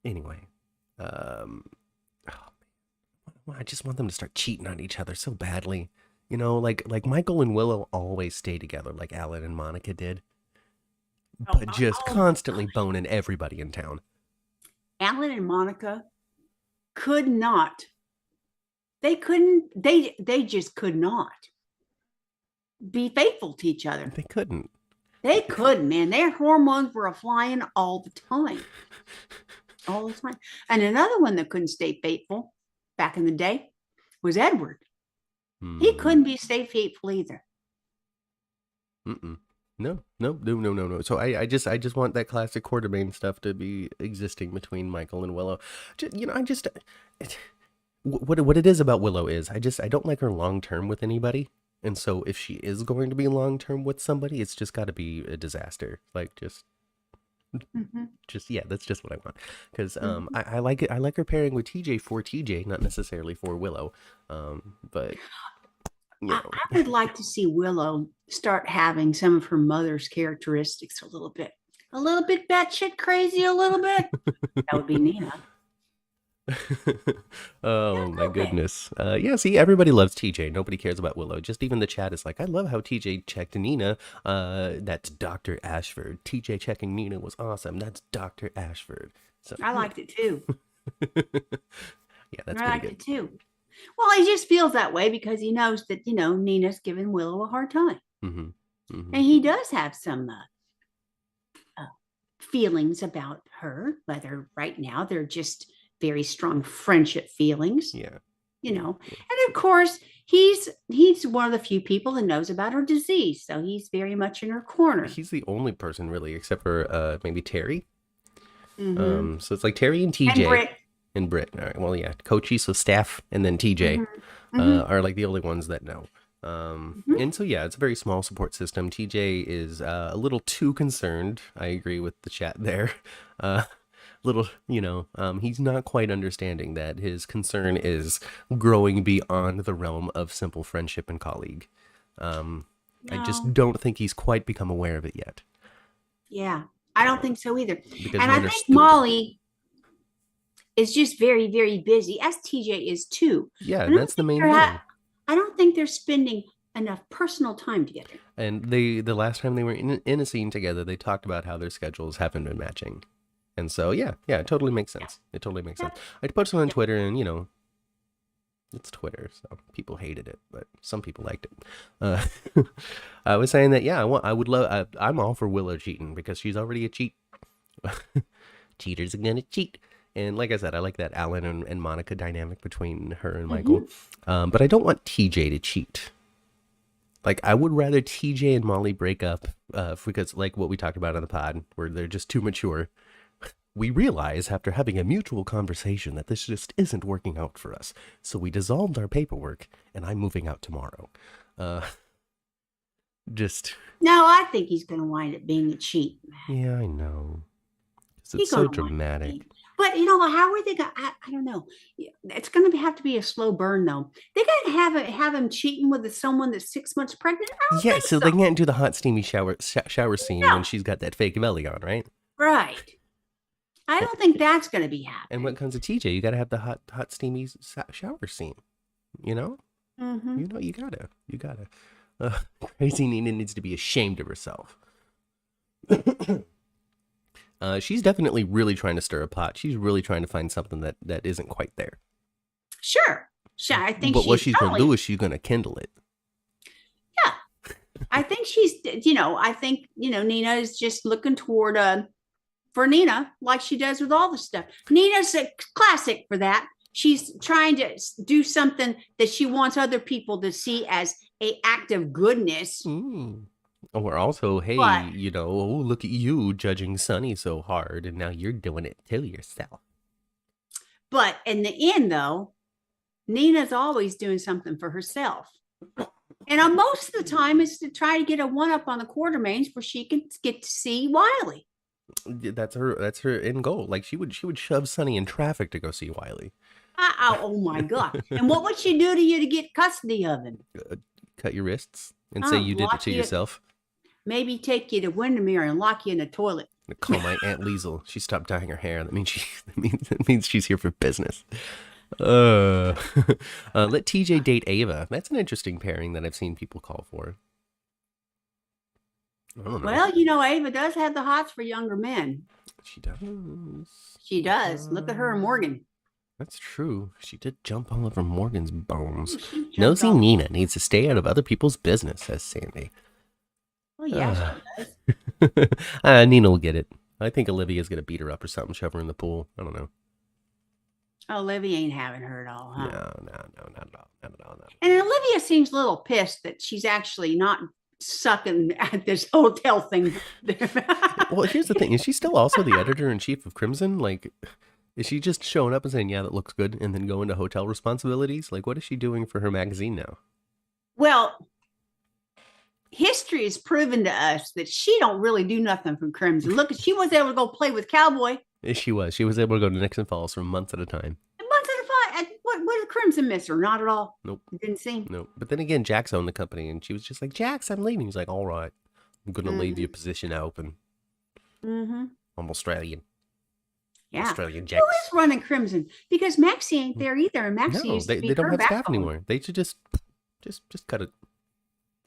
Anyway, I just want them to start cheating on each other so badly. Like Michael and Willow always stay together, like Alan and Monica did, but just constantly boning everybody in town. Alan and Monica could not. They couldn't. They just could not be faithful to each other. They couldn't. They couldn't, man. Their hormones were flying all the time. All the time. And another one that couldn't stay faithful back in the day was Edward. He couldn't stay faithful either. No. So I just want that classic Quartermain stuff to be existing between Michael and Willow. What it is about Willow is I don't like her long term with anybody. And so if she is going to be long term with somebody, it's just got to be a disaster. Like just yeah, that's just what I want. Because I like it. I like her pairing with TJ for TJ, not necessarily for Willow. But I would like to see Willow start having some of her mother's characteristics a little bit batshit crazy, a little bit. That would be Nina. Oh my goodness. Yeah, see, everybody loves TJ. Nobody cares about Willow. Just even the chat is like, I love how TJ checked Nina. That's Dr. Ashford. TJ checking Nina was awesome. That's Dr. Ashford. So I liked it too. Yeah, that's I pretty liked good. it too. Well, he just feels that way because he knows that, Nina's giving Willow a hard time. And he does have some feelings about her, whether right now they're just very strong friendship feelings. Yeah. And of course, he's one of the few people that knows about her disease. So he's very much in her corner. He's the only person really, except for maybe Terry. So it's like Terry and TJ. And Britt. All right. Well, yeah. Coachy, so staff, and then TJ are like the only ones that know. And so, yeah, it's a very small support system. TJ is a little too concerned. I agree with the chat there. He's not quite understanding that his concern is growing beyond the realm of simple friendship and colleague. No. I just don't think he's quite become aware of it yet. Yeah, I don't think so either. And I think Molly is just very, very busy, as TJ is too. Yeah, that's the main thing. I don't think they're spending enough personal time together. And the last time they were in a scene together, they talked about how their schedules haven't been matching. And so, yeah, it totally makes sense. It totally makes sense. I posted on Twitter, and, it's Twitter, so people hated it, but some people liked it. I was saying that, I'm all for Willow cheating, because she's already a cheat. Cheaters are gonna cheat. And like I said, I like that Alan and Monica dynamic between her and Michael. But I don't want TJ to cheat. Like, I would rather TJ and Molly break up because, like what we talked about on the pod, where they're just too mature. We realize after having a mutual conversation that this just isn't working out for us. So we dissolved our paperwork, and I'm moving out tomorrow. No, I think he's going to wind up being a cheat. Yeah, I know. It's so dramatic. But, how are they going to, I don't know. It's going to have to be a slow burn, though. They got to have him cheating with someone that's 6 months pregnant? Yeah, so they can't do the hot, steamy shower scene when she's got that fake belly on, right? Right. I don't think that's going to be happening. And when it comes to TJ, you got to have the hot, steamy shower scene, You gotta. Crazy Nina needs to be ashamed of herself. She's definitely really trying to stir a pot. She's really trying to find something that isn't quite there. Sure. I think. But what she's going to do is she's going to kindle it. Yeah. I think Nina is just looking toward for Nina, like she does with all the stuff. Nina's a classic for that. She's trying to do something that she wants other people to see as an act of goodness. Or also, hey, But oh, look at you judging Sunny so hard, and now you're doing it to yourself. but in the end, though, Nina's always doing something for herself. And most of the time is to try to get a one-up on the Quartermains where she can get to see Wiley. That's her end goal. Like she would shove Sunny in traffic to go see Wiley. Oh my God. And what would she do to you to get custody of him? Cut your wrists and say you did it to yourself. Maybe take you to Windermere and lock you in the toilet. Call my Aunt Liesel. She stopped dyeing her hair. That means she's here for business. Let TJ date Ava. That's an interesting pairing that I've seen people call for. I don't know. Well, Ava does have the hots for younger men. She does. She does. Look at her and Morgan. That's true. She did jump all over Morgan's bones. Nosy Nina needs to stay out of other people's business, says Sandy. Oh, yeah, she does. Nina will get it. I think Olivia's going to beat her up or something, shove her in the pool. I don't know. Oh, Olivia ain't having her at all, huh? No, not at all. And Olivia seems a little pissed that she's actually not sucking at this hotel thing. Well, here's the thing. Is she still also the editor-in-chief of Crimson? Like, is she just showing up and saying, yeah, that looks good, and then going to hotel responsibilities? Like, what is she doing for her magazine now? Well, history has proven to us that she don't really do nothing from Crimson. Look, she was able to go play with Cowboy. She was. She was able to go to Nixon Falls for months at a time. Months at a time. What did Crimson miss her? Not at all. Nope. Didn't seem. Nope. But then again, Jax owned the company, and she was just like, Jax, I'm leaving. He's like, all right. I'm going to leave your position open. Mm-hmm. I'm Australian. Yeah. Australian Jax. Who is running Crimson? Because Maxie ain't there either. And Maxie used to be they don't her have staff backbone. anymore. They should just cut it.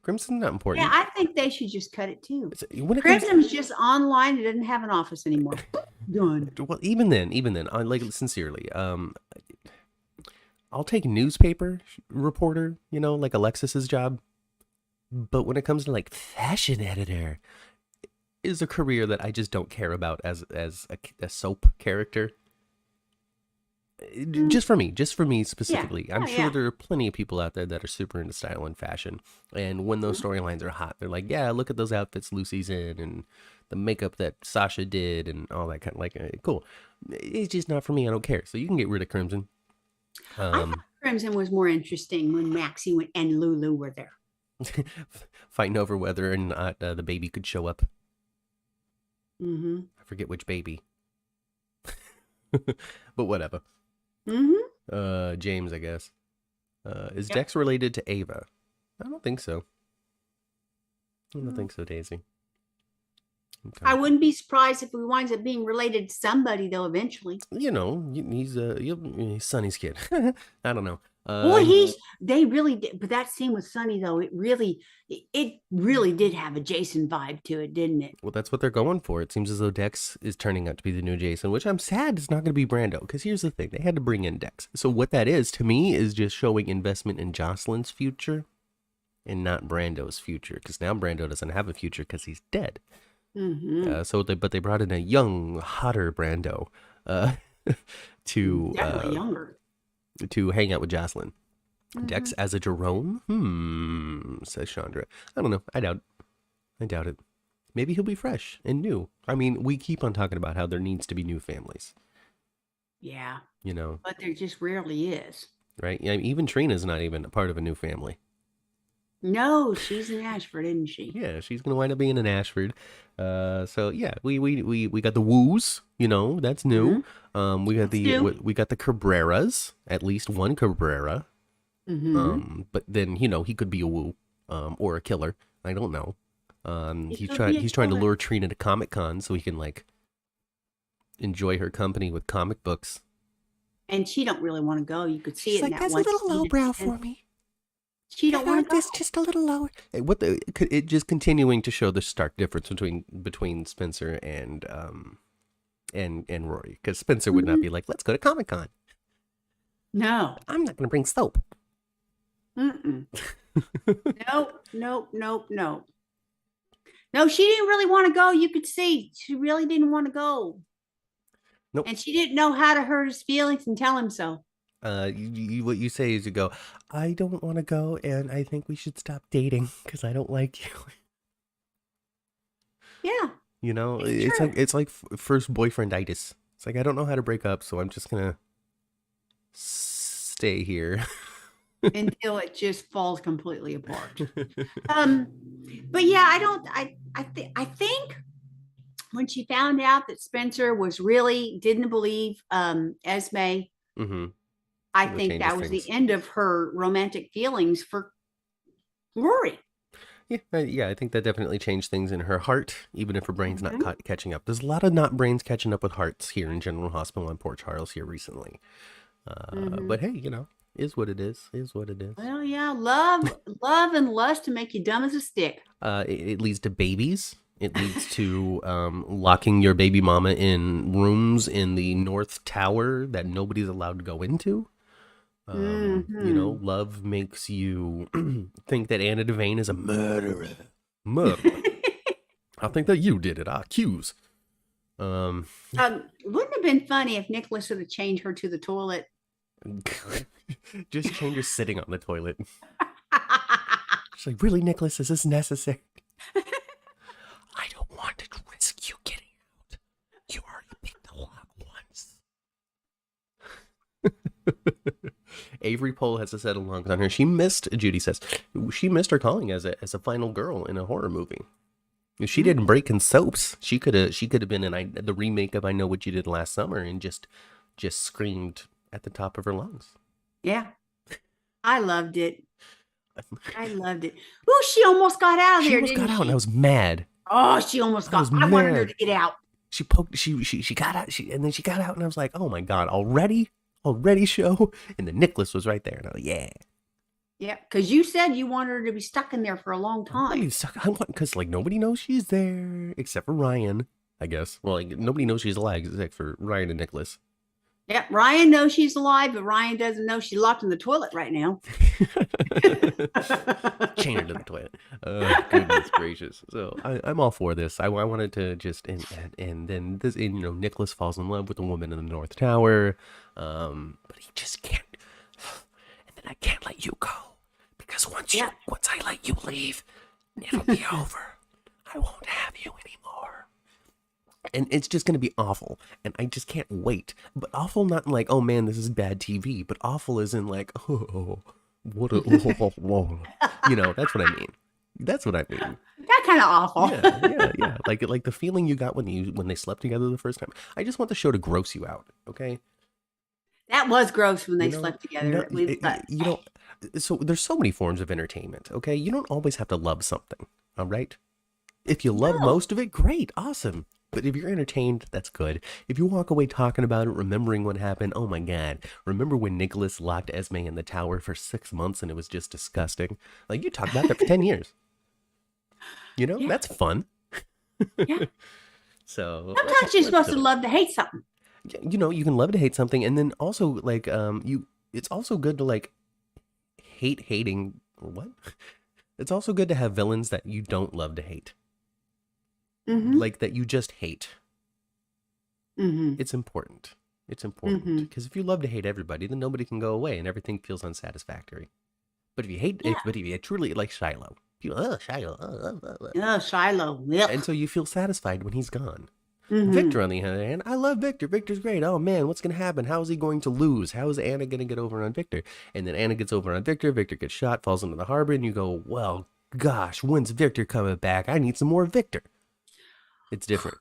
Crimson's not important. Yeah, I think they should just cut it too. Crimson's Crimson's just online. It doesn't have an office anymore. Done. Well, even then, I like sincerely. I'll take newspaper reporter, like Alexis's job. But when it comes to like fashion editor, is a career that I just don't care about as a soap character. Just for me specifically. I'm sure there are plenty of people out there that are super into style and fashion. And when those storylines are hot, they're like, yeah, look at those outfits Lucy's in and the makeup that Sasha did and all that kind of like, cool. It's just not for me. I don't care. So you can get rid of Crimson. I thought Crimson was more interesting when Maxie and Lulu were there. Fighting over whether or not the baby could show up. Mm-hmm. I forget which baby. But whatever. Mm-hmm. James, I guess. Is Dex related to Ava? I don't think so. I don't think so, Daisy. Okay. I wouldn't be surprised if he winds up being related to somebody, though, eventually. He's Sonny's kid. I don't know. They really did. But that scene with Sonny, though, it really did have a Jason vibe to it, didn't it? Well, that's what they're going for. It seems as though Dex is turning out to be the new Jason, which I'm sad is not going to be Brando. Because here's the thing. They had to bring in Dex. So what that is, to me, is just showing investment in Jocelyn's future and not Brando's future. Because now Brando doesn't have a future because he's dead. Mm-hmm. But they brought in a young, hotter Brando to definitely younger. To hang out with Jocelyn. Mm-hmm. Dex as a Jerome? Says Chandra. I don't know. I doubt it. Maybe he'll be fresh and new. I mean, we keep on talking about how there needs to be new families. Yeah. But there just rarely is. Right? Yeah, even Trina's not even a part of a new family. No, she's in Ashford, isn't she? Yeah, she's gonna wind up being in Ashford. So yeah, we got the Woos, that's new. Mm-hmm. We got the Cabreras, at least one Cabrera. Mm-hmm. But then he could be a Woo, or a killer. I don't know. He's trying to lure Trina to Comic-Con so he can like enjoy her company with comic books. And she don't really want to go. You could see it in that that's one. a little lowbrow for me. She don't want to go. Just a little lower. It just continuing to show the stark difference between Spencer and Rory, because Spencer would not be like, let's go to Comic-Con. No, I'm not going to bring soap. Mm-mm. Nope. No, she didn't really want to go. You could see she really didn't want to go. Nope. And she didn't know how to hurt his feelings and tell him so. What you say is you go, I don't want to go, and I think we should stop dating because I don't like you. Yeah. You know, It's it's true. like first boyfrienditis. It's like I don't know how to break up, so I'm just gonna stay here. Until it just falls completely apart. Um, but yeah, I think when she found out that Spencer was really didn't believe Esme, Mm-hmm. I That think changes that was the things. end of her romantic feelings for Rory. Yeah, yeah, I think that definitely changed things in her heart, even if her brain's not Mhm. catching up. There's a lot of not brains catching up with hearts here in General Hospital on Port Charles here recently. Mhm. But hey, you know, is what it is what it is. Well, yeah, love, and lust to make you dumb as a stick. It leads to babies. It leads to locking your baby mama in rooms in the North Tower that nobody's allowed to go into. You know, Hmm. love makes you think that Anna Devane is a murderer. Murderer. I think that you did it. I accuse. Um, Wouldn't have been funny if Nicholas would have chained her to the toilet. just change her sitting on the toilet. She's like, really, Nicholas, is this necessary? I don't want to risk you getting out. You already picked the lock once. Avery Pohl has to settle along on her. She missed, Judy says, she missed her calling as a final girl in a horror movie. If she didn't break in soaps, she could have been in the remake of I Know What You Did Last Summer and just screamed at the top of her lungs. Yeah, I loved it. I loved it. Oh, she almost got out of She there, almost didn't got out, and I she? was mad. Oh, she almost I got. was I wanted her mad. to get out. She poked. She got out. And then she got out, and I was like, oh my god, already show. And then Nicholas was right there, and I was like, yeah. Yeah, because you said you wanted her to be stuck in there for a long I want to be time. stuck. I want because like nobody knows she's there except for Ryan, I guess. Well, like nobody knows she's alive except for Ryan and Nicholas. Yeah, Ryan knows she's alive, but Ryan doesn't know she's locked in the toilet right now. Chain her to the toilet. Goodness gracious. So I'm all for this. I wanted to just and then this and, you know, Nicholas falls in love with the woman in the North Tower, but he just can't. And then I can't let you go because Yeah. once I let you leave, it'll be over. I won't have you anymore. And it's just going to be awful. And I just can't wait. But awful not in like, oh man, this is bad TV. But awful is in like, oh, what a, you know, that's what I mean. That's what I mean. That kind of awful. Yeah. Like the feeling you got when they slept together the first time. I just want the show to gross you out, okay? That was gross when they You know, slept together. you know, so there's so many forms of entertainment, okay? You don't always have to love something, all right? If you love No. most of it, great, awesome. But if you're entertained, that's good. If you walk away talking about it, remembering what happened, oh my god. Remember when Nicholas locked Esme in the tower for 6 months and it was just disgusting? Like, you talked about that for 10 years. You know, Yeah. that's fun. Yeah. So, Sometimes you're supposed do to it. love to hate something. You know, you can love to hate something, and then also, like, it's also good to, like, hating, or what? It's also good to have villains that you don't love to hate. Mm-hmm. Like, that you just hate. Mm-hmm. It's important. It's important Mm-hmm. because if you love to hate everybody, then nobody can go away and everything feels unsatisfactory. But if you hate, Yeah. but if you truly like Shiloh, Shiloh, Oh, Shiloh. and so you feel satisfied when he's gone. Mm-hmm. Victor, on the other hand, I love Victor. Victor's great. Oh man, what's gonna happen? How is he going to lose? How is Anna gonna get over on Victor? And then Anna gets over on Victor. Victor gets shot, falls into the harbor, and you go, well, gosh, when's Victor coming back? I need some more Victor. It's different.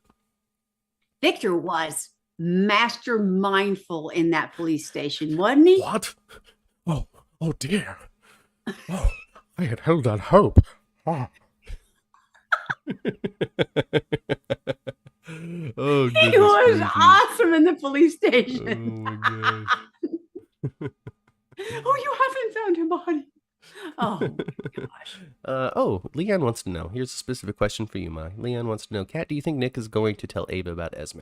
Victor was master mindful in that police station, wasn't he? What? Oh dear. Oh, I had held out hope. Oh, Oh, He goodness was gracious. awesome in the police Oh station. my gosh. Oh, you haven't found her body. Oh my gosh. Leanne wants to know. Here's a specific question for you, Ma. Leanne wants to know, Kat, do you think Nick is going to tell Ava about Esme?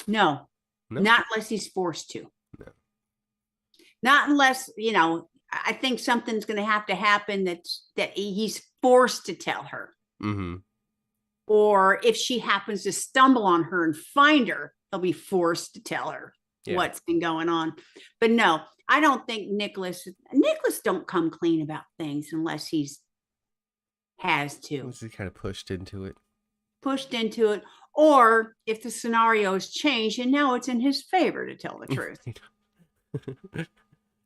No, No? not unless he's forced to. No. Not unless, I think something's going to happen that he's forced to tell her. Mm-hmm. Or if she happens to stumble on her and find her, he'll be forced to tell her what's been going on. But no, I don't think Nicholas don't come clean about things unless he's Has to. This is kind of pushed into it. Pushed into it. Or if the scenario has changed and now it's in his favor to tell the truth.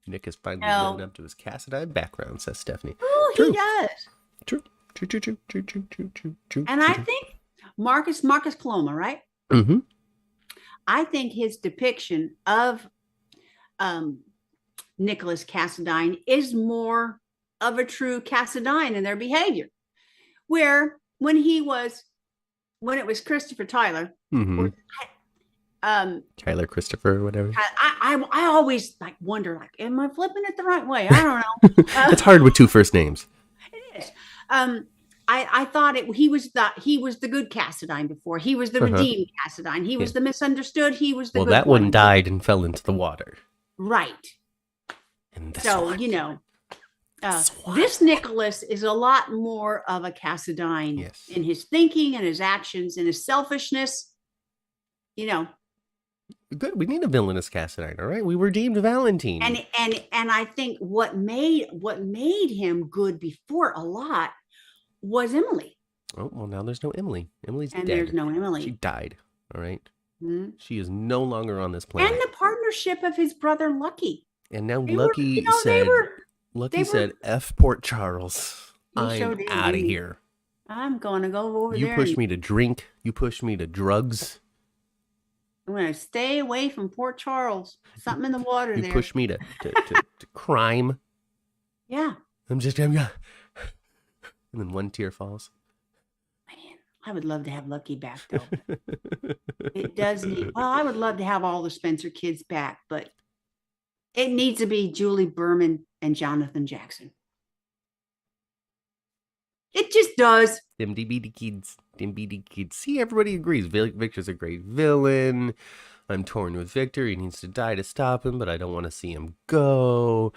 Nick is finally No. living up to his Cassadine background, says Stephanie. Ooh, True. he does. True. True. And I think Marcus Coloma, right? Mm-hmm. I think his depiction of Nicholas Cassadine is more of a true Cassadine in their behavior. Where when it was Christopher Tyler, Mm-hmm. Tyler Christopher or whatever. I always like wonder, like, am I flipping it the right way? I don't know. It's hard with two first names. It is. I thought he was the good Cassadine before. He was the redeemed Cassadine. He was the misunderstood. He was the good that one died and fell into the water. Right. And So, this Nicholas is a lot more of a Cassadine in his thinking and his actions and his selfishness. Good. We need a villainous Cassadine, all right? We redeemed Valentine. And I think what made him good before a lot was Emily. Oh, well, now there's no Emily. Emily's dead. And there's no Emily. She died, all right? Mm-hmm. She is no longer on this planet. And the partnership of his brother Lucky. And now Lucky said, F Port Charles. I'm out of here. I'm going to go over there. You push me to drink. You push me to drugs. I'm going to stay away from Port Charles. Something in the water there. You push me to crime. Yeah. And then one tear falls. Man, I would love to have Lucky back, though. It does need... Well, I would love to have all the Spencer kids back, but it needs to be Julie Berman and Jonathan Jackson. It just does. Them DBD kids. See, everybody agrees. Victor's a great villain. I'm torn with Victor. He needs to die to stop him, but I don't want to see him go.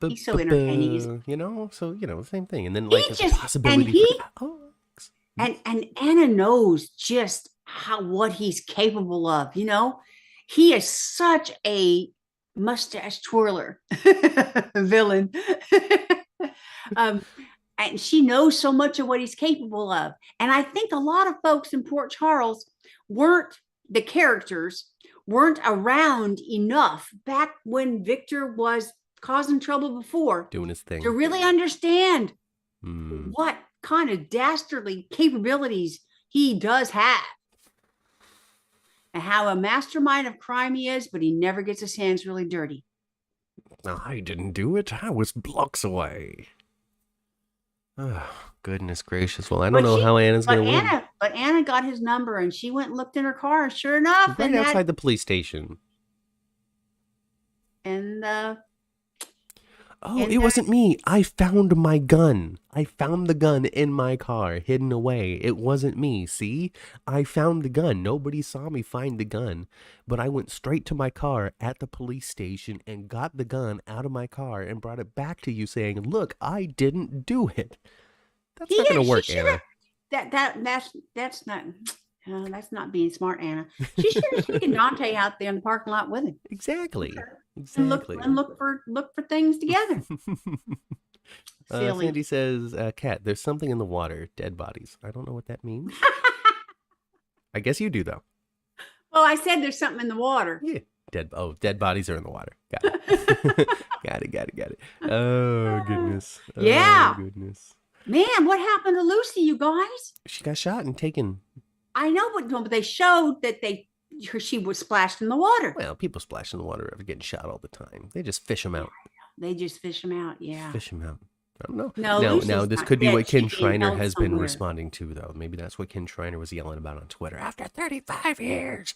He's so entertaining. Same thing. And then the possibility and Anna knows just what he's capable of. He is such a mustache twirler villain. And she knows so much of what he's capable of. And I think a lot of folks in Port Charles weren't around enough back when Victor was causing trouble before. Doing his thing. To really understand what kind of dastardly capabilities he does have. And how a mastermind of crime he is, but he never gets his hands really dirty. I didn't do it. I was blocks away. Oh, goodness gracious. Well, I don't know how Anna's going to win. But Anna got his number and she went and looked in her car, and sure enough. Right outside the police station. And it wasn't me. I found my gun. I found the gun in my car, hidden away. It wasn't me, see? I found the gun. Nobody saw me find the gun. But I went straight to my car at the police station and got the gun out of my car and brought it back to you saying, look, I didn't do it. That's not going to work, Anna. That's not being smart, Anna. She should have taken Dante out there in the parking lot with him. Exactly. And look for things together. Sandy says, Kat, there's something in the water. Dead bodies. I don't know what that means. I guess you do, though. Well, I said there's something in the water. Yeah. Dead bodies are in the water. Got it. Got it. Oh, goodness. Yeah. Oh, goodness. Man, what happened to Lucy, you guys? She got shot and taken. I know, but they showed that she was splashed in the water. Well, people splash in the water are getting shot all the time. They just fish them out. They just fish them out, yeah. Fish them out. I don't know. No, now this could be what Ken Schreiner has been responding to, though. Maybe that's what Ken Schreiner was yelling about on Twitter. After 35 years.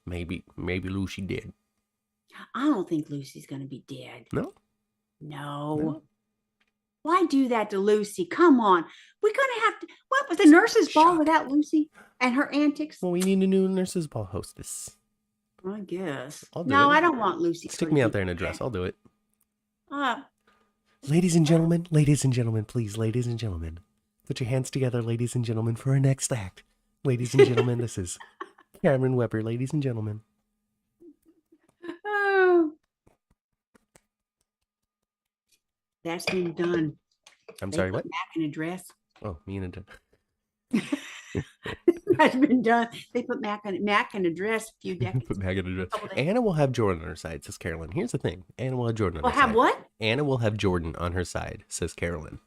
Maybe Lucy did. I don't think Lucy's going to be dead. No. Why do that to Lucy? Come on. We're going to have to... What was the nurse's ball without Lucy and her antics? Well, we need a new nurse's ball hostess. I guess. I'll do it. I don't want Lucy. Stick me out there in a dress. I'll do it. Uh, Ladies and gentlemen, please, ladies and gentlemen. Put your hands together, ladies and gentlemen, for our next act. Ladies and gentlemen, this is Cameron Weber, ladies and gentlemen. Oh. That's been done. I'm sorry, what? Back in a dress. Oh, me and a Has been done. They put Mac in a dress a few decades. put Mac in a dress. couple days. Anna will have Jordan on her side, says Carolyn. Here's the thing. Anna will have Jordan on Well, her have side. what? Anna will have Jordan on her side, says Carolyn.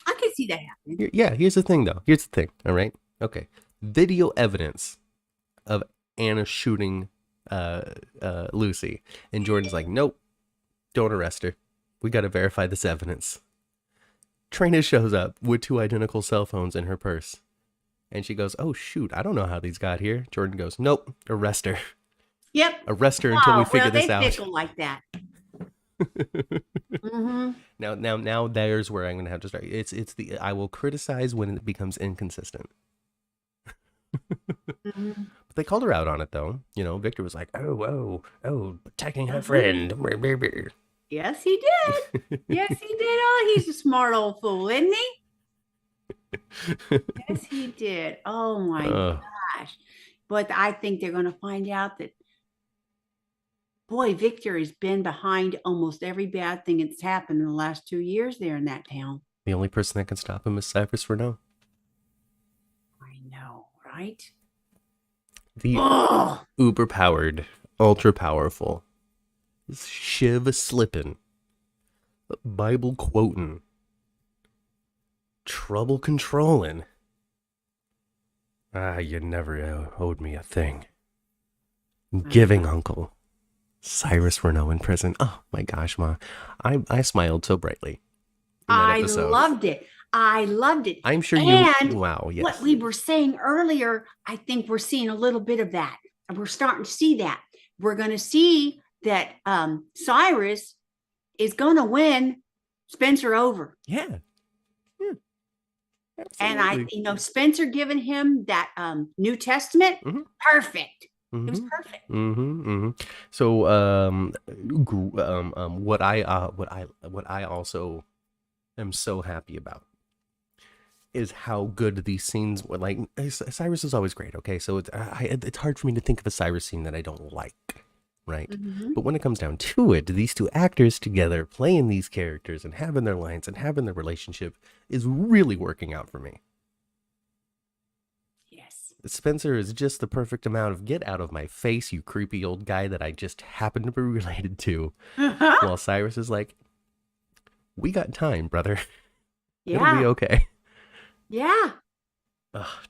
I can see that happening. Yeah, here's the thing, though. Here's the thing, all right? Okay. Video evidence of Anna shooting Lucy. And Jordan's like, nope, don't arrest her. We got to verify this evidence. Trina shows up with 2 identical cell phones in her purse. And she goes, oh, shoot, I don't know how these got here. Jordan goes, nope, arrest her. Yep. Arrest her until we figure this out. They fickle like that. Mm-hmm. Now, there's where I'm going to have to start. It's the I will criticize when it becomes inconsistent. Mm-hmm. But they called her out on it, though. You know, Victor was like, oh, attacking her friend. Yes, he did. Yes, he did. Oh, he's a smart old fool, isn't he? Yes, he did. Oh, my gosh. But I think they're going to find out that, boy, Victor has been behind almost every bad thing that's happened in the last 2 years there in that town. The only person that can stop him is Cyrus Renaud. I know, right? The uber-powered, ultra-powerful, Shiv slipping, Bible quoting, trouble controlling. You never owed me a thing. Giving uncle. Cyrus Renaud in prison. Oh my gosh, Ma. I smiled so brightly. I loved it. I loved it. I'm sure and wow, yes. What we were saying earlier, I think we're seeing a little bit of that. And we're starting to see that. We're going to see that Cyrus is going to win Spencer over. Yeah. And Spencer giving him that New Testament, perfect. It was perfect. So, what I also am so happy about is how good these scenes were. Like, Cyrus is always great. Okay, so it's hard for me to think of a Cyrus scene that I don't like, right? But when it comes down to it, these 2 actors together playing these characters and having their lines and having their relationship is really working out for me. Spencer is just the perfect amount of get out of my face, you creepy old guy that I just happen to be related to. While Cyrus is like, we got time, brother. Yeah. It'll be okay. Yeah.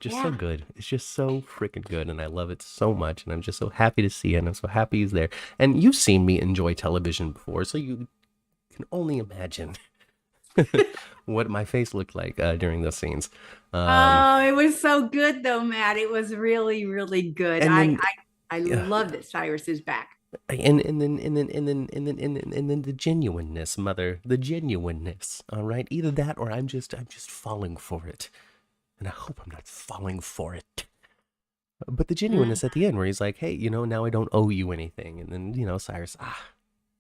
So good. It's just so freaking good. And I love it so much. And I'm just so happy to see it. And I'm so happy he's there. And you've seen me enjoy television before. So you can only imagine what my face looked like during those scenes. It was so good though, Matt. It was really, really good. I love that Cyrus is back. And then the genuineness, mother, the genuineness. All right, either that or I'm just falling for it, and I hope I'm not falling for it. But the genuineness at the end, where he's like, "Hey, now I don't owe you anything," and then Cyrus,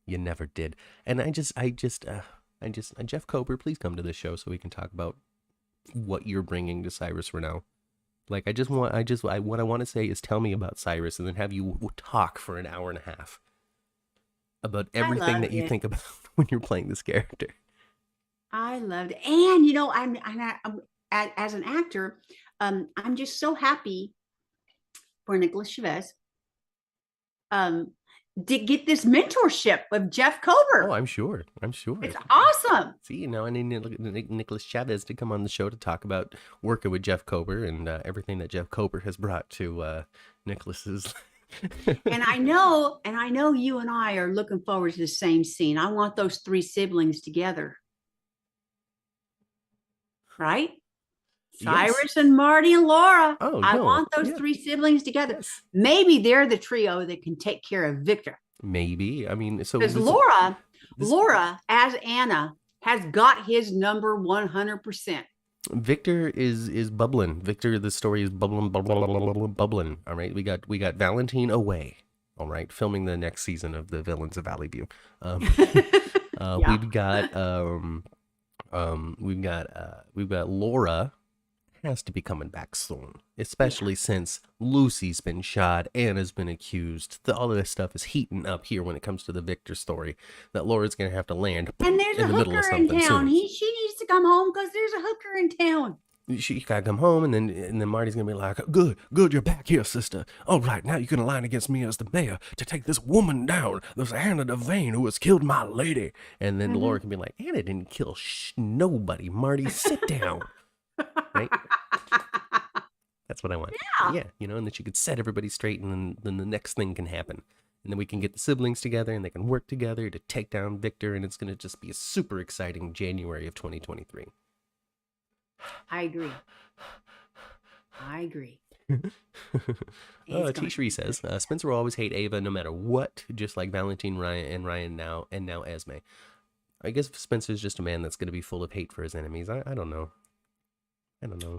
you never did. And I just Jeff Kober, please come to this show so we can talk about what you're bringing to Cyrus Renaud. Like, what I want to say is tell me about Cyrus and then have you talk for an hour and a half about everything that you think about when you're playing this character. I loved it. And, I'm as an actor, I'm just so happy for Nicholas Chavez to get this mentorship with Jeff Kober. Oh, I'm sure. It's awesome. See, now I need Nicholas Chavez to come on the show to talk about working with Jeff Kober and everything that Jeff Kober has brought to Nicholas's. and I know you and I are looking forward to the same scene. I want those 3 siblings together. Right? Cyrus and Marty and Laura. I want those 3 siblings together. Yes. Maybe they're the trio that can take care of Victor. Maybe. I mean, so because Laura as Anna has got his number 100%. Victor is bubbling. Victor, the story is bubbling. All right, we got Valentine away. All right, filming the next season of The Villains of Valley View. We've got Laura. Has to be coming back soon, especially since Lucy's been shot, Anna's been accused. All of this stuff is heating up here when it comes to the Victor story. That Laura's gonna have to land and there's in a the middle of hooker in something town. soon. She needs to come home because there's a hooker in town. She gotta come home, and then Marty's gonna be like, good, you're back here, sister. All right, now you can align against me as the mayor to take this woman down, this Anna Devane who has killed my lady. And then Laura can be like, Anna didn't kill nobody. Marty, sit down. Right? That's what I want. Yeah, and then she could set everybody straight, and then the next thing can happen. And then we can get the siblings together, and they can work together to take down Victor, and it's gonna just be a super exciting January of 2023. I agree. T-Shree says, Spencer will always hate Ava no matter what, just like Valentine, Ryan now, and now Esme. I guess Spencer's just a man that's going to be full of hate for his enemies. I don't know.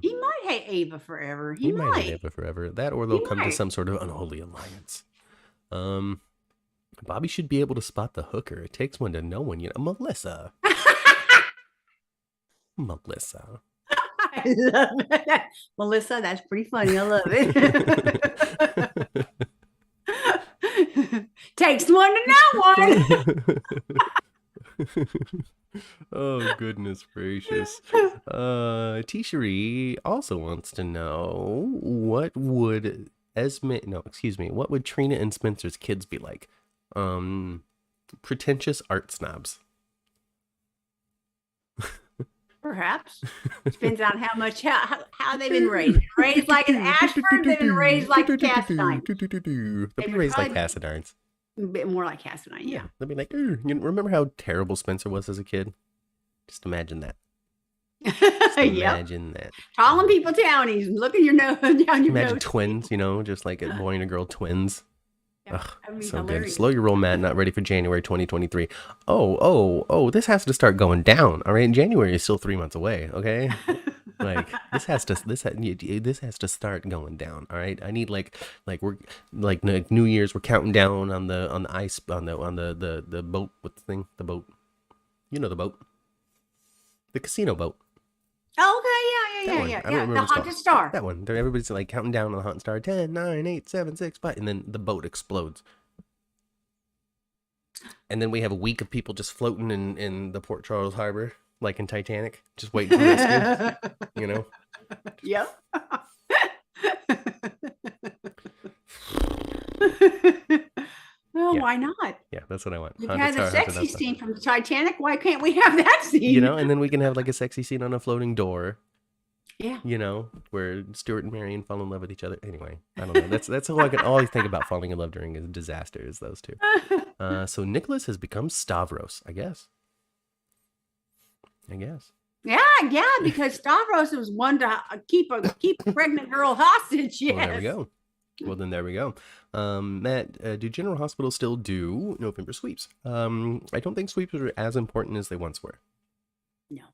He might hate Ava forever. He might hate Ava forever. That, or they'll come to some sort of unholy alliance. Bobby should be able to spot the hooker. It takes one to know one. Melissa. Melissa. I love it. Melissa, that's pretty funny. I love it. Takes one to know one. Oh, goodness gracious. T-Sheree also wants to know, what would Trina and Spencer's kids be like? Pretentious art snobs. Perhaps. Depends on how they've been raised. Raised like an Ashford, they've been raised like a Cassadine. They'll be raised like Cassadines. A bit more like Cassadine, yeah. They'll be like, remember how terrible Spencer was as a kid? Just imagine that. Imagine that. Calling people townies and looking your nose down your Imagine nose. twins, just like a boy and a girl twins. Yeah, ugh, so hilarious. Good. Slow your roll, Matt. Not ready for January 2023. Oh, this has to start going down. All right, January is still 3 months away. Okay, like this has to start going down. All right, I need like we're like New Year's. We're counting down on the ice on the boat. What's the thing? The boat. The boat. The casino boat. Oh, okay, yeah. The Haunted Star. That one. Everybody's like counting down on the Haunted Star. 10, 9, 8, 7, 6, 5. And then the boat explodes. And then we have a week of people just floating in the Port Charles Harbor, like in Titanic, just waiting for rescue. Yep. Well, why not? Yeah, that's what I want. You had the sexy scene from the Titanic. Why can't we have that scene? And then we can have like a sexy scene on a floating door. Yeah. Where Stuart and Marion fall in love with each other. Anyway, I don't know. That's all I can always think about falling in love during a disaster is those two. So Nicholas has become Stavros, I guess. Yeah, because Stavros was one to keep a pregnant girl hostage. Yes. Well, there we go. Well, then there we go. Matt, do General Hospital still do November sweeps? I don't think sweeps are as important as they once were. No.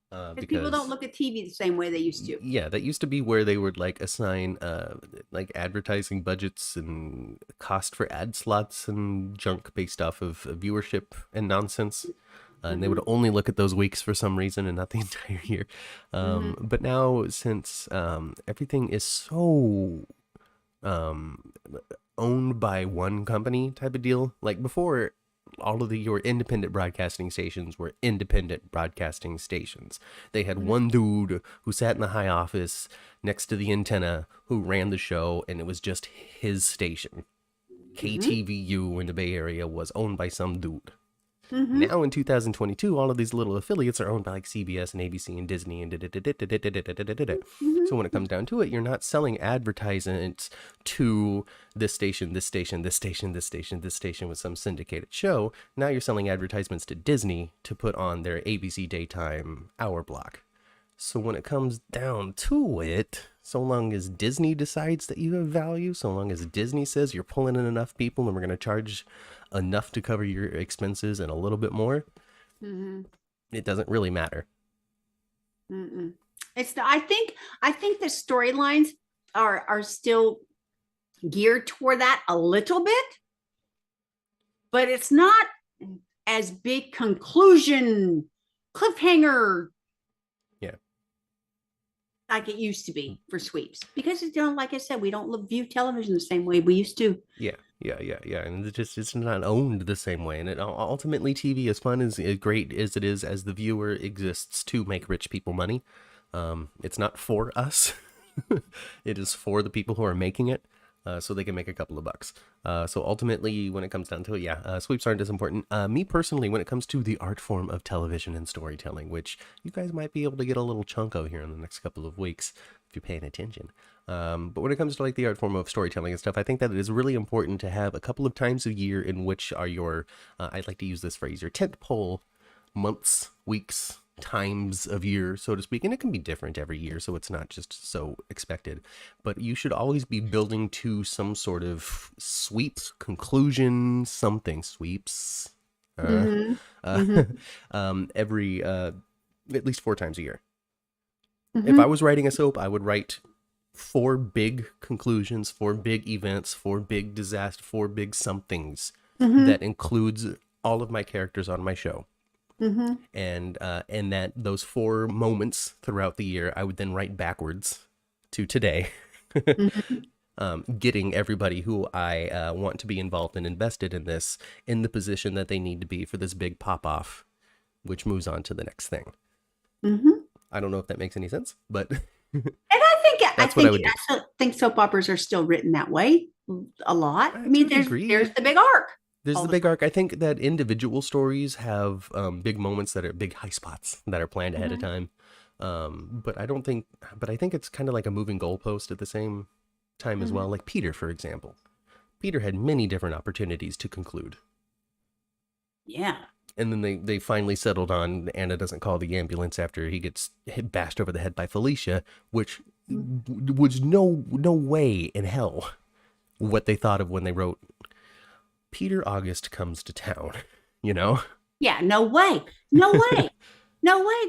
Because people don't look at TV the same way they used to. Yeah, that used to be where they would like assign like advertising budgets and cost for ad slots and junk based off of viewership and nonsense. And they would only look at those weeks for some reason and not the entire year. But now, since everything is so owned by one company type of deal, like before, all of your independent broadcasting stations were independent broadcasting stations. They had one dude who sat in the high office next to the antenna who ran the show, and it was just his station. KTVU in the Bay Area was owned by some dude. Now in 2022, all of these little affiliates are owned by like CBS and ABC and Disney and So when it comes down to it, you're not selling advertisements to this station, this station, this station, this station, this station with some syndicated show. Now you're selling advertisements to Disney to put on their ABC daytime hour block. So when it comes down to it, so long as Disney decides that you have value, so long as Disney says you're pulling in enough people and we're going to charge enough to cover your expenses and a little bit more, it doesn't really matter. I think the storylines are still geared toward that a little bit, but it's not as big conclusion cliffhanger like it used to be for sweeps, because like I said, we don't view television the same way we used to. Yeah. And it's not owned the same way. And ultimately, TV, as fun as great as it is, as the viewer, exists to make rich people money. It's not for us. It is for the people who are making it, so they can make a couple of bucks. So ultimately, when it comes down to it, sweeps aren't as important. Me personally, when it comes to the art form of television and storytelling, which you guys might be able to get a little chunk of here in the next couple of weeks if you're paying attention. But when it comes to like the art form of storytelling and stuff, I think that it is really important to have a couple of times a year in which are your, I'd like to use this phrase, your tentpole months, weeks, times of year, so to speak. And it can be different every year, so it's not just so expected. But you should always be building to some sort of sweep, conclusion, something sweeps. Every at least 4 times a year. If I was writing a soap, I would write 4 big conclusions, 4 big events, 4 big disaster, 4 big somethings that includes all of my characters on my show. And that those 4 moments throughout the year, I would then write backwards to today, getting everybody who I want to be involved and invested in this in the position that they need to be for this big pop-off, which moves on to the next thing. I don't know if that makes any sense, but and I think soap operas are still written that way a lot. I mean, there's the big arc. There's the big arc. I think that individual stories have big moments that are big high spots that are planned ahead of time. But I think it's kind of like a moving goalpost at the same time as well. Like Peter, for example. Peter had many different opportunities to conclude. Yeah. And then they finally settled on Anna doesn't call the ambulance after he gets bashed over the head by Felicia, which was no way in hell what they thought of when they wrote Peter August comes to town, you know? Yeah, no way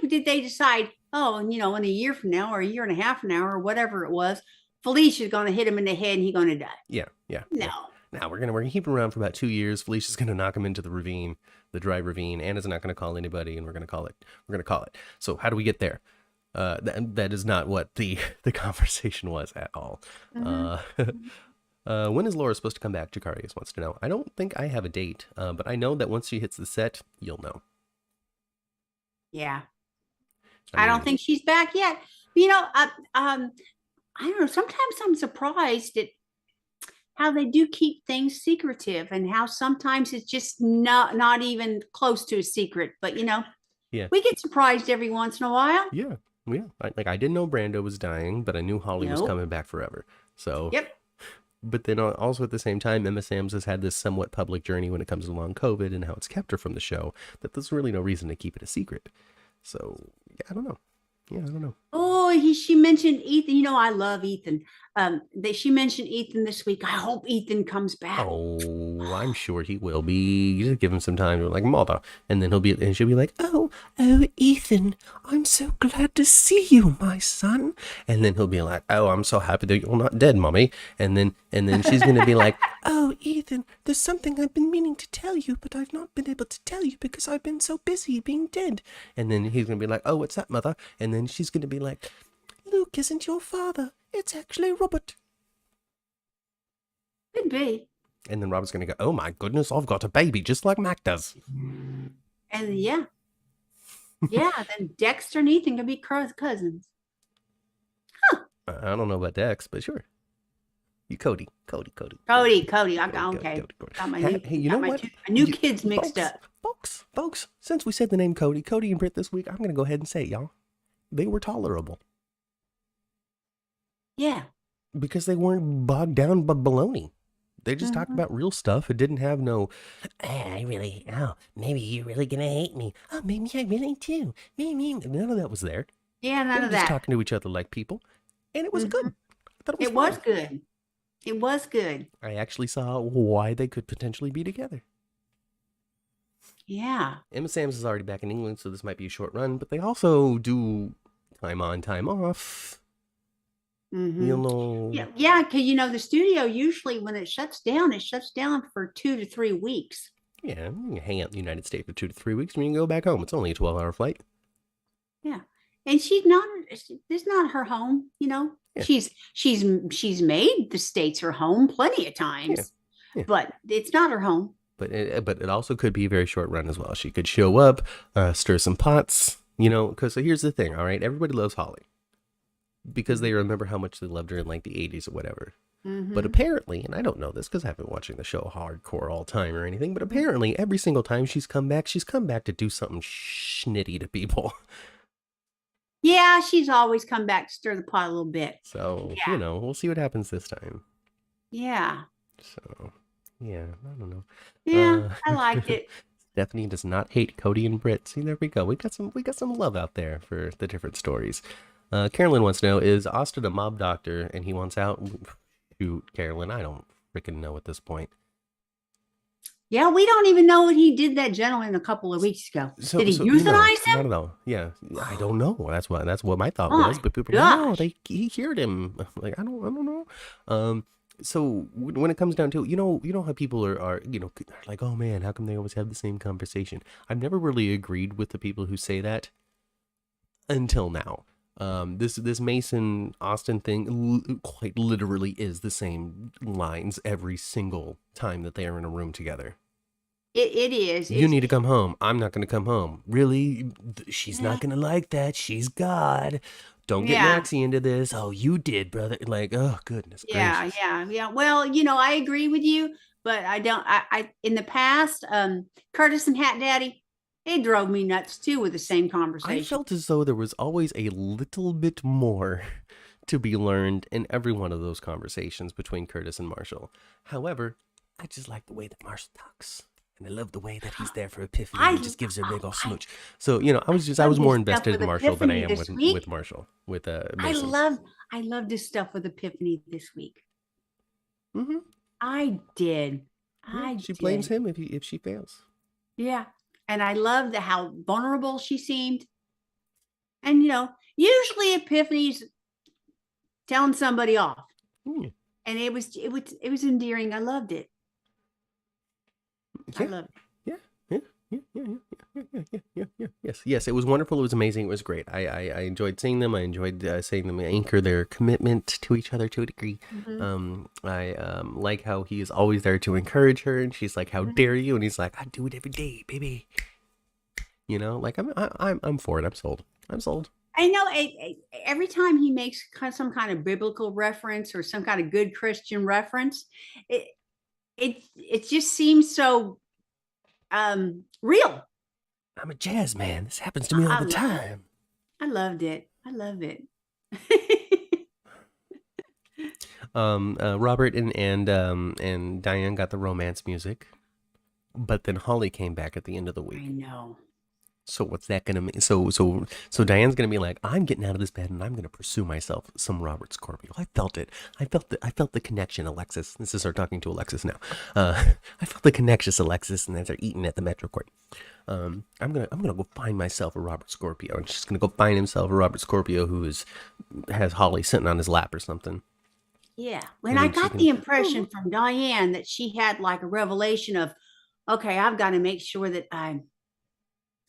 did they decide, in a year from now or a year and a half from now or whatever it was, Felicia's going to hit him in the head and he's going to die. Yeah. No. Now we're gonna keep him around for about 2 years. Felicia's gonna knock him into the ravine, the dry ravine. Anna's not gonna call anybody, and we're gonna call it. So how do we get there? That is not what the conversation was at all. When is Laura supposed to come back? Jacarius wants to know. I don't think I have a date, but I know that once she hits the set, you'll know. Yeah. I don't think she's back yet. I don't know. Sometimes I'm surprised at how they do keep things secretive and how sometimes it's just not even close to a secret. But, we get surprised every once in a while. Yeah. I didn't know Brando was dying, but I knew Holly was coming back forever. So. Yep. But then also at the same time, Emma Samms has had this somewhat public journey when it comes to long COVID and how it's kept her from the show, that there's really no reason to keep it a secret. So, yeah, I don't know. Oh, she mentioned Ethan. I love Ethan. She mentioned Ethan this week. I hope Ethan comes back. Oh, I'm sure he will be. You just give him some time. You're like, mother. And then she'll be like, oh, Ethan, I'm so glad to see you, my son. And then he'll be like, oh, I'm so happy that you're not dead, mommy. And then she's going to be like, oh, Ethan, there's something I've been meaning to tell you, but I've not been able to tell you because I've been so busy being dead. And then he's going to be like, oh, what's that, mother? And then she's going to be like, Luke isn't your father. It's actually Robert. Could be. And then Robert's going to go, oh my goodness, I've got a baby just like Mac does. And yeah, then Dexter and Ethan can be cousins. Huh. I don't know about Dex, but sure. You Cody. Okay. Got my new kids mixed up. Folks, since we said the name Cody and Britt this week, I'm going to go ahead and say it, y'all. They were tolerable. Yeah. Because they weren't bogged down by baloney. They just talked about real stuff. It didn't have no, maybe you're really going to hate me. Oh, maybe I really do. None of that was there. Yeah, none of that. Just talking to each other like people. And it was good. I thought it was good. It was good. I actually saw why they could potentially be together. Yeah. Emma Samms is already back in England, so this might be a short run, but they also do time on, time off. Yeah, because the studio usually when it shuts down for 2 to 3 weeks. Yeah, you can hang out in the United States for 2 to 3 weeks and you can go back home. It's only a 12-hour flight. Yeah, and this is not her home. Yeah. She's made the States her home plenty of times. Yeah. but it's not her home. But it also could be a very short run as well. She could show up, stir some pots, because here's the thing, all right? Everybody loves Holly because they remember how much they loved her in like the 80s or whatever. Mm-hmm. But apparently, and I don't know this because I haven't been watching the show hardcore all time or anything, but apparently every single time she's come back to do something schnitty to people. Yeah, she's always come back to stir the pot a little bit. So, Yeah. we'll see what happens this time. Yeah. So, yeah, I don't know. Yeah, I liked it. Stephanie does not hate Cody and Britt. See, there we go. We got some love out there for the different stories. Carolyn wants to know, is Austin a mob doctor and he wants out? Shoot, Carolyn, I don't freaking know at this point. Yeah, we don't even know what he did that gentleman a couple of weeks ago. Did he euthanize him? Not at all. Yeah, I don't know. That's what my thought Oh was. But people are like, no, he cured him. I'm like, I don't know. So when it comes down to it, you know how people are like, oh man, how come they always have the same conversation? I've never really agreed with the people who say that until now. This Mason Austin thing quite literally is the same lines every single time that they are in a room together. It is. You need to come home. I'm not going to come home. Really? She's not going to like that. She's God. Don't get Maxie into this. Oh, you did, brother. Like, oh, goodness gracious. Yeah. Well, I agree with you, but I don't. I in the past, Curtis and Hat Daddy, it drove me nuts too with the same conversation. I felt as though there was always a little bit more to be learned in every one of those conversations between Curtis and Marshall. However, I just like the way that Marshall talks. And I love the way that he's there for Epiphany and just gives her a big old smooch. So, I was more invested in Marshall than I am with Marshall, with Mason. I love this stuff with Epiphany this week. Mm-hmm. I did. She blames him if she fails. Yeah. And I loved how vulnerable she seemed. And, usually Epiphany's telling somebody off. Mm. And it was endearing. I loved it. Yeah. I love it. Yes, it was wonderful. It was amazing. It was great. I enjoyed seeing them. I enjoyed seeing them anchor their commitment to each other to a degree. Mm-hmm. I like how he is always there to encourage her, and she's like, "How dare you?" And he's like, "I do it every day, baby." I'm for it. I'm sold. I know. Every time he makes some kind of biblical reference or some kind of good Christian reference, it just seems so real. I'm a jazz man. This happens to me all the time. I loved it. I love it. Robert and Diane got the romance music, but then Holly came back at the end of the week. I know. So what's that gonna mean? So Diane's gonna be like, I'm getting out of this bed and I'm gonna pursue myself some Robert Scorpio. I felt it. I felt the connection, Alexis. This is her talking to Alexis now. I felt the connection, Alexis, and as they're eating at the Metro Court. I'm gonna go find myself a Robert Scorpio. And she's gonna go find himself a Robert Scorpio who has Holly sitting on his lap or something. Yeah. When I got the impression from Diane that she had like a revelation of, okay, I've got to make sure that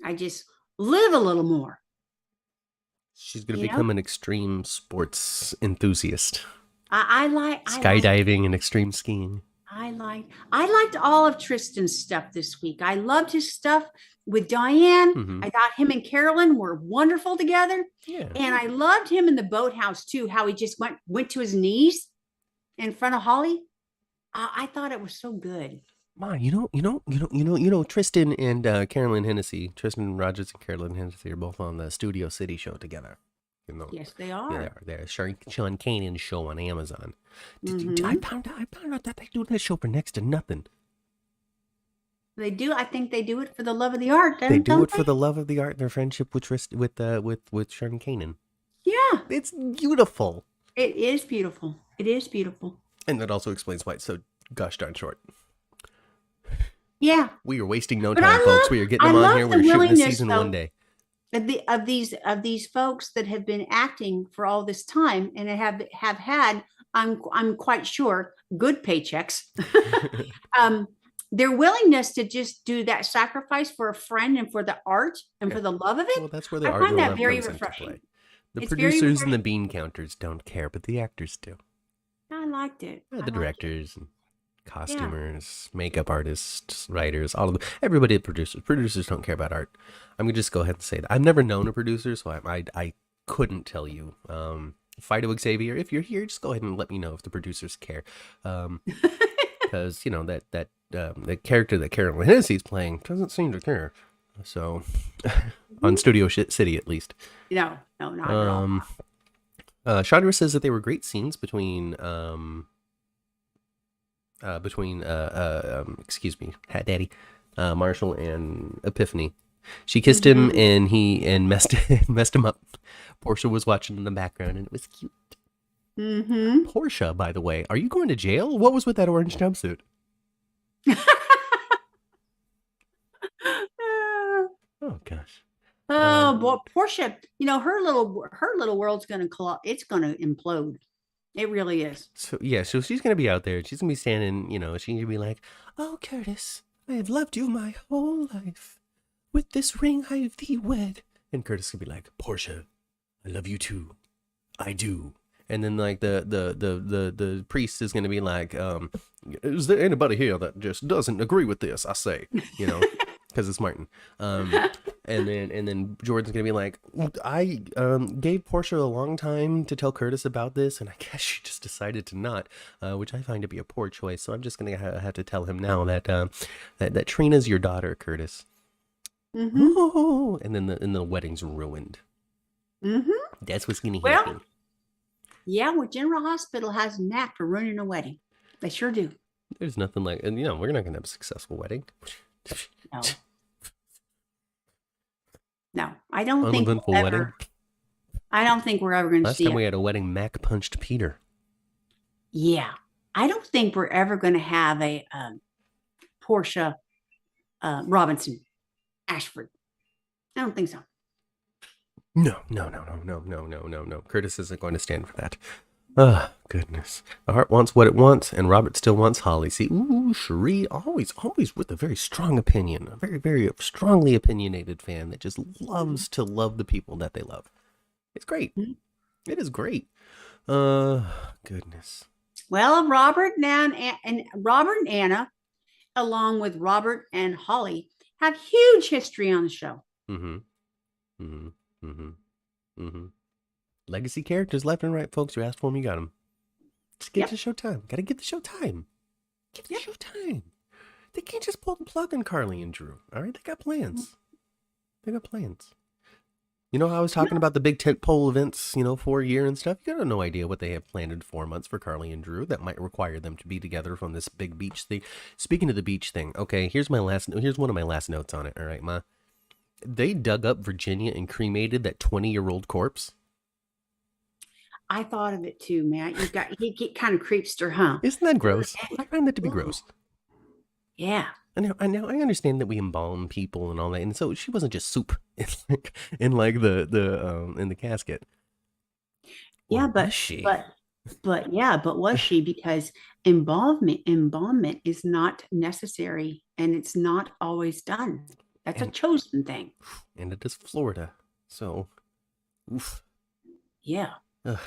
I just live a little more. She's going to become an extreme sports enthusiast. I like skydiving and extreme skiing. I liked all of Tristan's stuff this week. I loved his stuff with Diane. Mm-hmm. I thought him and Carolyn were wonderful together. Yeah. And I loved him in the boathouse too, how he just went to his knees in front of Holly. I thought it was so good. Ma, Tristan and Carolyn Hennessy, Tristan Rogers and Carolyn Hennessy are both on the Studio City show together. Yes, they are. They're Sean Kanan's show on Amazon. Mm-hmm. I found out that they do that show for next to nothing. They do. I think they do it for the love of the art. They do it for the love of the art and their friendship with Sean Kanan. Yeah, it's beautiful. It is beautiful. It is beautiful. And that also explains why it's so gosh darn short. Yeah, we are wasting no time, folks. We are getting them on here. We're shooting this season one day. Of these folks that have been acting for all this time and have had, I'm quite sure, good paychecks. Their willingness to just do that sacrifice for a friend and for the art and for the love of it. Well, that's where the I art find that love very comes refreshing. into play. The It's producers very and the bean counters don't care, but the actors do. I liked it. The directors. Costumers, makeup artists, writers, all of them. Everybody at producers. Producers don't care about art. I'm gonna just go ahead and say that. I've never known a producer, so I couldn't tell you. Fido Xavier, if you're here, just go ahead and let me know if the producers care. Because that character that Carolyn Hennessy's playing doesn't seem to care. So, on Studio City at least. No, not at all. Chandra says that they were great scenes between excuse me, Hat Daddy, Marshall and Epiphany. She kissed him and messed him up. Portia was watching in the background and it was cute. Mm-hmm. Portia, by the way, are you going to jail? What was with that orange jumpsuit? Oh gosh. Oh boy, Portia, her little world's gonna it's gonna implode. It really is. So yeah, so she's gonna be out there. She's gonna be standing. She's gonna be like, "Oh Curtis, I have loved you my whole life. With this ring I have thee wed." And Curtis could be like, "Portia, I love you too. I do." And then like the priest is gonna be like, "Is there anybody here that just doesn't agree with this? I say, because it's Martin." And then Jordan's gonna be like, "I gave Portia a long time to tell Curtis about this, and I guess she just decided to not, which I find to be a poor choice. So I'm just gonna have to tell him now that that Trina's your daughter, Curtis." Mm-hmm. Oh, and then the wedding's ruined. Mm-hmm. That's what's gonna Well, happen. yeah, well, General Hospital has a knack for ruining a wedding. They sure do. There's nothing like, and we're not gonna have a successful wedding. No. No, I don't think Uneventful we'll wedding. ever. I don't think we're ever going to Last see time it. we had a wedding, Mac punched Peter. Yeah, I don't think we're ever going to have a Portia Robinson Ashford. I don't think so. No. Curtis isn't going to stand for that. Ah, goodness. The heart wants what it wants, and Robert still wants Holly. See, Cherie, always with a very strong opinion. A very, very strongly opinionated fan that just loves to love the people that they love. It's great. It is great. Goodness. Well, Robert and Robert and Anna, along with Robert and Holly, have huge history on the show. Legacy characters left and right, folks. You asked for them, you got them. Just get to Showtime. Got to give the show time. Give the show time. They can't just pull the plug on Carly and Drew. All right, they got plans. You know how I was talking about the big tentpole events, for a year and stuff? You got no idea what they have planned in 4 months for Carly and Drew that might require them to be together from this big beach thing. Speaking of the beach thing, okay, here's one of my last notes on it. All right, Ma. They dug up Virginia and cremated that 20-year-old corpse. I thought of it too, man. He get kind of creepster, huh? Isn't that gross? I find that to be gross. Yeah. I understand that we embalm people and all that, and so she wasn't just soup in the casket. Yeah, Or but was she? but was she? Because embalmment is not necessary, and it's not always done. That's a chosen thing. And it is Florida, so oof. Yeah. Ugh.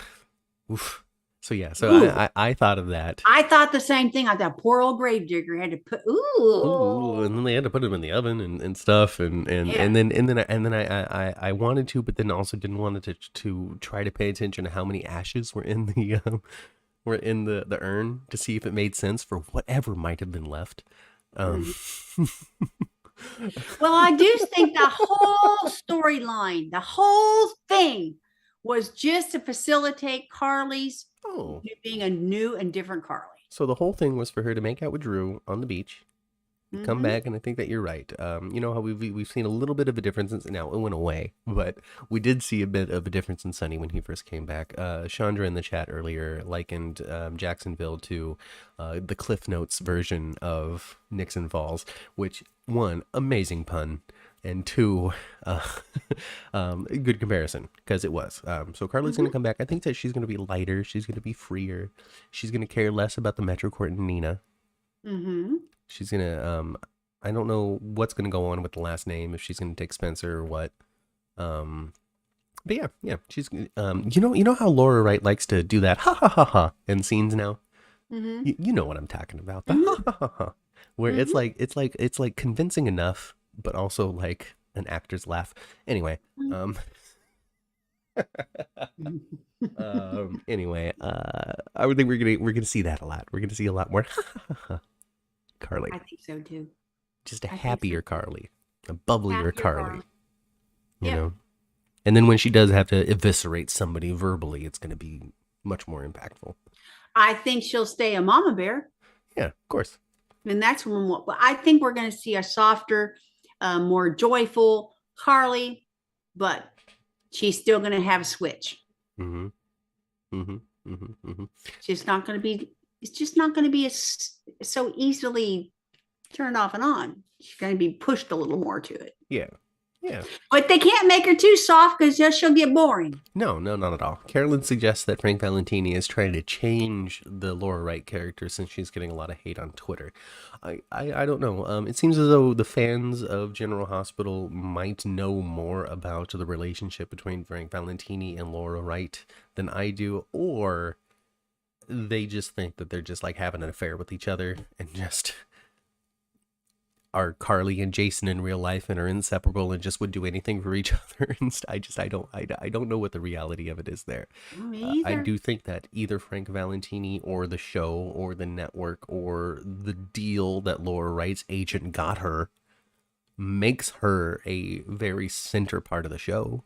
Oof. So yeah, so I thought of that. I thought the same thing. I thought poor old gravedigger had to put Ooh, and then they had to put him in the oven and stuff, and then I wanted to, but then also didn't want to try to pay attention to how many ashes were in the urn to see if it made sense for whatever might have been left. Well, I do think the whole storyline, the whole thing, was just to facilitate Carly's being a new and different Carly. So the whole thing was for her to make out with Drew on the beach, come back, and I think that you're right. You know how we've seen a little bit of a difference now it went away, but we did see a bit of a difference in Sonny when he first came back. Chandra in the chat earlier likened Jacksonville to the Cliff Notes version of Nixon Falls, which, one, amazing pun, and two, good comparison, because it was. So Carly's going to come back. I think that she's going to be lighter. She's going to be freer. She's going to care less about the Metro Court and Nina. She's going to, I don't know what's going to go on with the last name, if she's going to take Spencer or what. But yeah, she's, you know how Laura Wright likes to do that ha ha ha ha in scenes now? Mm-hmm. You know what I'm talking about. Mhm. Where Mhm. it's like convincing enough, but also like an actor's laugh. Anyway, um, I would think we're gonna see that a lot. We're gonna see a lot more Carly, I think so too. just a I think so happier too. Carly, a bubblier Happier Carly, car. you Yep. know. And then when she does have to eviscerate somebody verbally, it's gonna be much more impactful. I think she'll stay a mama bear. Yeah, of course. And that's when I think we're going to see a softer, more joyful Carly, but she's still going to have a switch. Mm-hmm. Mm-hmm. Mm-hmm. Mm-hmm. She's not going to be. It's just not going to be so easily turned off and on. She's going to be pushed a little more to it. Yeah. Yeah. But they can't make her too soft because she'll get boring. No, not at all. Carolyn suggests that Frank Valentini is trying to change the Laura Wright character since she's getting a lot of hate on Twitter. I don't know. It seems as though the fans of General Hospital might know more about the relationship between Frank Valentini and Laura Wright than I do, or they just think that they're just like having an affair with each other and just are Carly and Jason in real life and are inseparable and just would do anything for each other. And I don't know what the reality of it is there. Me I either. do think that either Frank Valentini or the show or the network or the deal that Laura Wright's agent got her makes her a very center part of the show.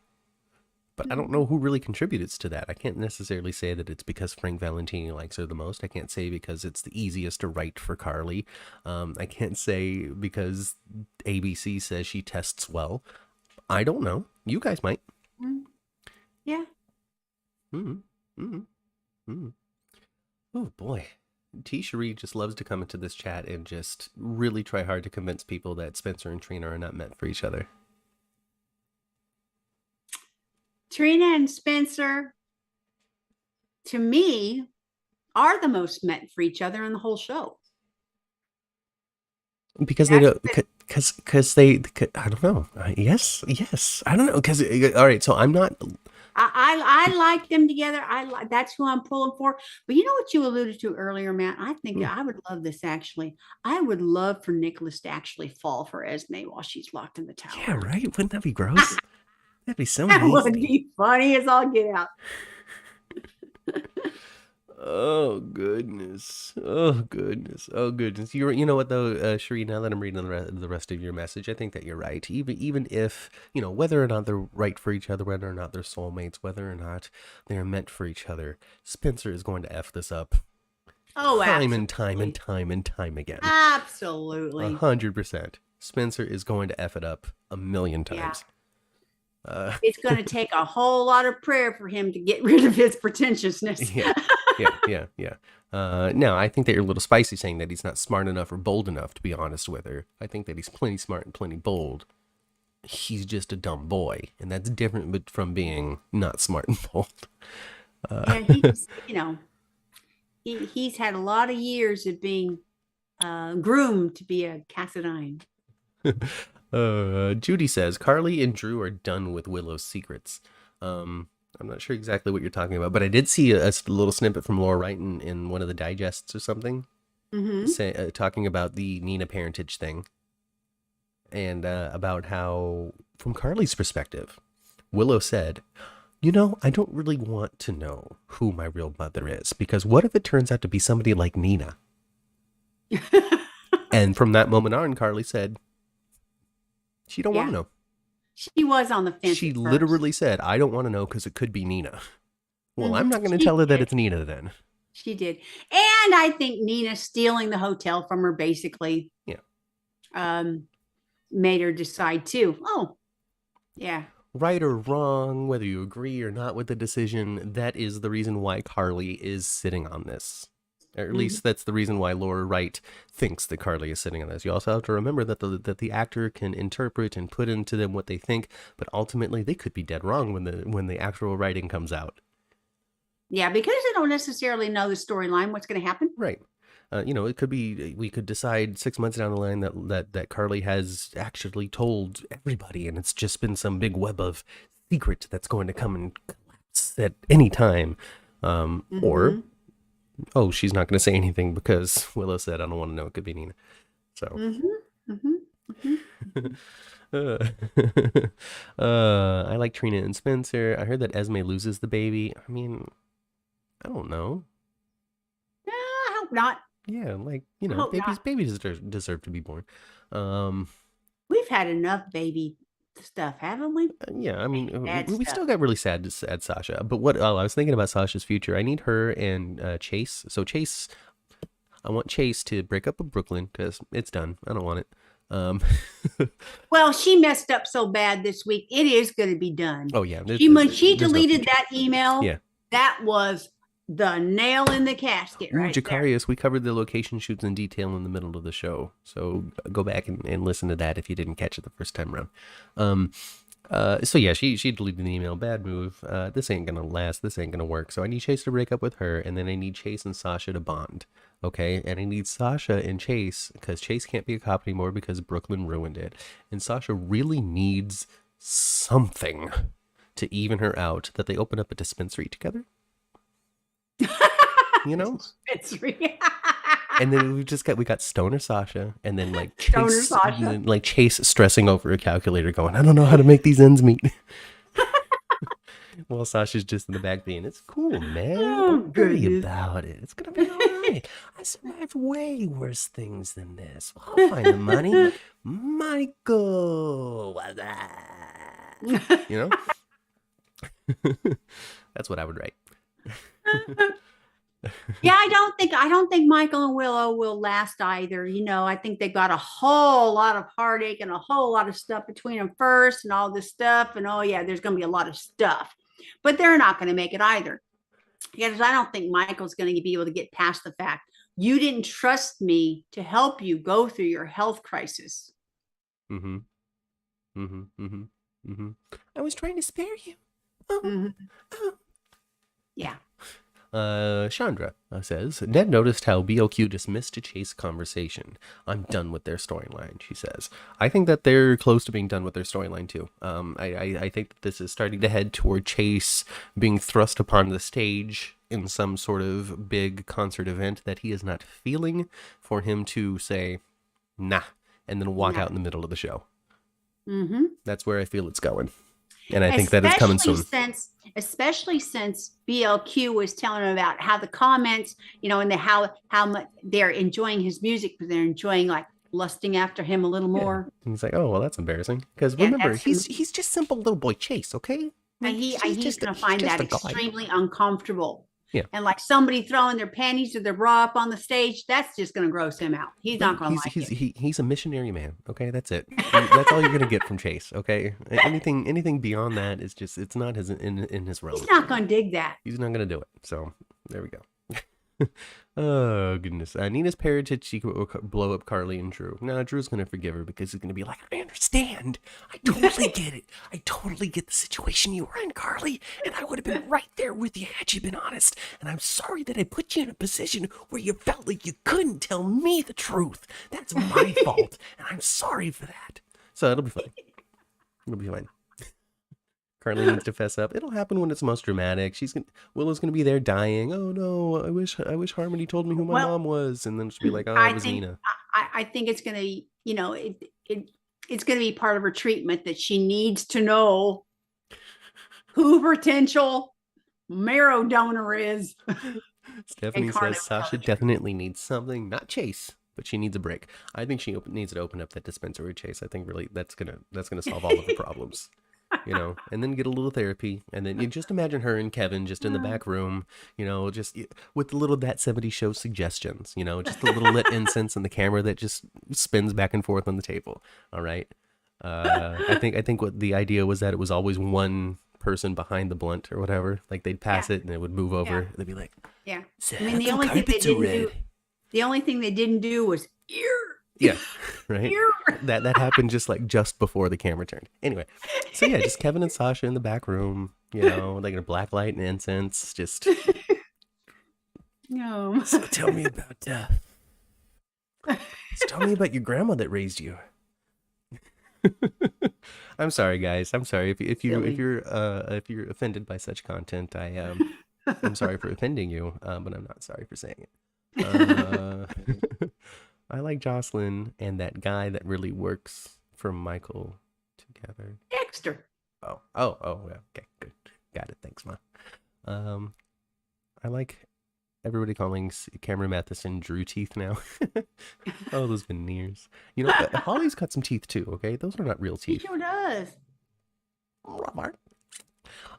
But I don't know who really contributes to that. I can't necessarily say that it's because Frank Valentini likes her the most. I can't say because it's the easiest to write for Carly. I can't say because ABC says she tests well. I don't know. You guys might. Mm. Yeah. Mm-hmm. Mm-hmm. Mm-hmm. Oh boy. T. Cherie just loves to come into this chat and just really try hard to convince people that Spencer and Trina are not meant for each other. Trina and Spencer, to me, are the most meant for each other in the whole show. Because they don't, because they, I don't know. Yes. I don't know. Because, all right, so I'm not. I like them together. That's who I'm pulling for. But you know what you alluded to earlier, Matt? I think I would love this actually. I would love for Nicholas to actually fall for Esme while she's locked in the tower. Yeah, right? Wouldn't that be gross? That'd be so That nasty. would be funny as all get out. Oh goodness. You know what though, Cherie, now that I'm reading the rest of your message, I think that you're right. Even if, whether or not they're right for each other, whether or not they're soulmates, whether or not they're meant for each other, Spencer is going to F this up. Oh, time and time again. Absolutely. 100%. Spencer is going to F it up a million times. Yeah. It's going to take a whole lot of prayer for him to get rid of his pretentiousness. Yeah. Now, I think that you're a little spicy saying that he's not smart enough or bold enough to be honest with her. I think that he's plenty smart and plenty bold. He's just a dumb boy, and that's different from being not smart and bold. Yeah, he's, he's had a lot of years of being groomed to be a Cassadine. Judy says Carly and Drew are done with Willow's secrets. I'm not sure exactly what you're talking about, but I did see a little snippet from Laura Wright in one of the digests or something, talking about the Nina parentage thing, and about how, from Carly's perspective, Willow said, I don't really want to know who my real mother is, because what if it turns out to be somebody like Nina? And from that moment on, Carly said she don't want to know. She was on the fence. She literally said, I don't want to know because it could be Nina. Well, I'm not going to tell her that it's Nina then. She did. And I think Nina stealing the hotel from her basically made her decide too. Oh, yeah. Right or wrong, whether you agree or not with the decision, that is the reason why Carly is sitting on this. Or at least that's the reason why Laura Wright thinks that Carly is sitting on this. You also have to remember that the actor can interpret and put into them what they think, but ultimately they could be dead wrong when the actual writing comes out. Yeah, because they don't necessarily know the storyline, what's going to happen. Right. It could be, we could decide 6 months down the line that Carly has actually told everybody, and it's just been some big web of secret that's going to come and collapse at any time. Or Oh, she's not going to say anything because Willow said, I don't want to know. It could be Nina. So. I like Trina and Spencer. I heard that Esme loses the baby. I mean, I don't know. I hope not. Yeah, like, Hope not. babies deserve to be born. We've had enough baby stuff, haven't we? Yeah, I mean, Bad we stuff. still got really sad to sad Sasha. But I was thinking about Sasha's future. I need her and Chase. So Chase, I want Chase to break up with Brooklyn because it's done. I don't want it. Well, she messed up so bad this week. It is going to be done. Oh yeah, When she there's no deleted future. that email, Yeah. that was the nail in the casket, Ooh, right there. Jacarius, we covered the location shoots in detail in the middle of the show. So go back and listen to that if you didn't catch it the first time around. So yeah, she deleted the email. Bad move. This ain't gonna last. This ain't gonna work. So I need Chase to break up with her, and then I need Chase and Sasha to bond. Okay, and I need Sasha and Chase because Chase can't be a cop anymore because Brooklyn ruined it, and Sasha really needs something to even her out. That they open up a dispensary together. It's And then we got Stoner Sasha, and then like Stoner Chase, Sasha. and then, like Chase stressing over a calculator, going, I don't know how to make these ends meet. Well, Sasha's just in the back being, it's cool, man. Don't worry goodness. about it. It's gonna be all right. I survived way worse things than this. I'll find the money. Michael, what's that? That's what I would write. Yeah, I don't think Michael and Willow will last either. I think they got a whole lot of heartache and a whole lot of stuff between them first and all this stuff. And oh yeah, there's going to be a lot of stuff, but they're not going to make it either. Because I don't think Michael's going to be able to get past the fact you didn't trust me to help you go through your health crisis. I was trying to spare you. Yeah. Chandra says, Ned noticed how BLQ dismissed a Chase conversation. I'm done with their storyline, she says. I think that they're close to being done with their storyline too. I think that this is starting to head toward Chase being thrust upon the stage in some sort of big concert event that he is not feeling, for him to say, nah, and then walk out in the middle of the show. That's where I feel it's going. And I think that it's coming soon. Especially since BLQ was telling him about how the comments, and how much they're enjoying his music, but they're enjoying like lusting after him a little more. And he's like, oh, well, that's embarrassing. Because remember, he's just simple little boy Chase, okay? And he's going to find that extremely uncomfortable. Yeah. And like somebody throwing their panties or their bra up on the stage, that's just going to gross him out. He's not going to like it. He's a missionary man. Okay, that's it. That's all you're going to get from Chase. Okay, anything beyond that is just, it's not in his realm. He's not going to dig that. He's not going to do it. So there we go. Oh goodness. Nina's parentage, she could blow up Carly and Drew. No, Drew's gonna forgive her because he's gonna be like, I understand. I totally get it. I totally get the situation you were in, Carly, and I would have been right there with you had you been honest. And I'm sorry that I put you in a position where you felt like you couldn't tell me the truth. That's my fault, and I'm sorry for that. So it'll be fine. It'll be fine. Carly needs to fess up. It'll happen when it's most dramatic. Willow's gonna be there dying. Oh no, I wish Harmony told me who my mom was, and then she'll be like, oh, it was Nina. I think it's gonna, it's gonna be part of her treatment that she needs to know who potential marrow donor is. Stephanie says Sasha definitely needs something, not Chase, but she needs a break. I think she needs to open up that dispensary, Chase. I think really that's gonna solve all of the problems. And then get a little therapy, and then you just imagine her and Kevin just in the back room, just with the little That 70s Show suggestions, just a little lit incense and the camera that just spins back and forth on the table. All right. I think what the idea was that it was always one person behind the blunt or whatever. Like they'd pass it and it would move over. They'd be like, I mean, the only thing they didn't do was ear. Yeah, right. That happened just before the camera turned. Anyway, so yeah, just Kevin and Sasha in the back room, like a black light and incense. Just no. So tell me about tell me about your grandma that raised you. I'm sorry, guys. I'm sorry if you're offended by such content. I'm sorry for offending you, but I'm not sorry for saying it. I like Jocelyn and that guy that really works for Michael together. Dexter. Oh, yeah, okay, good. Got it. Thanks, Ma. I like everybody calling Cameron Matheson Drew Teeth now. Oh, those veneers. You know, Holly's got some teeth too, okay? Those are not real He teeth. sure does.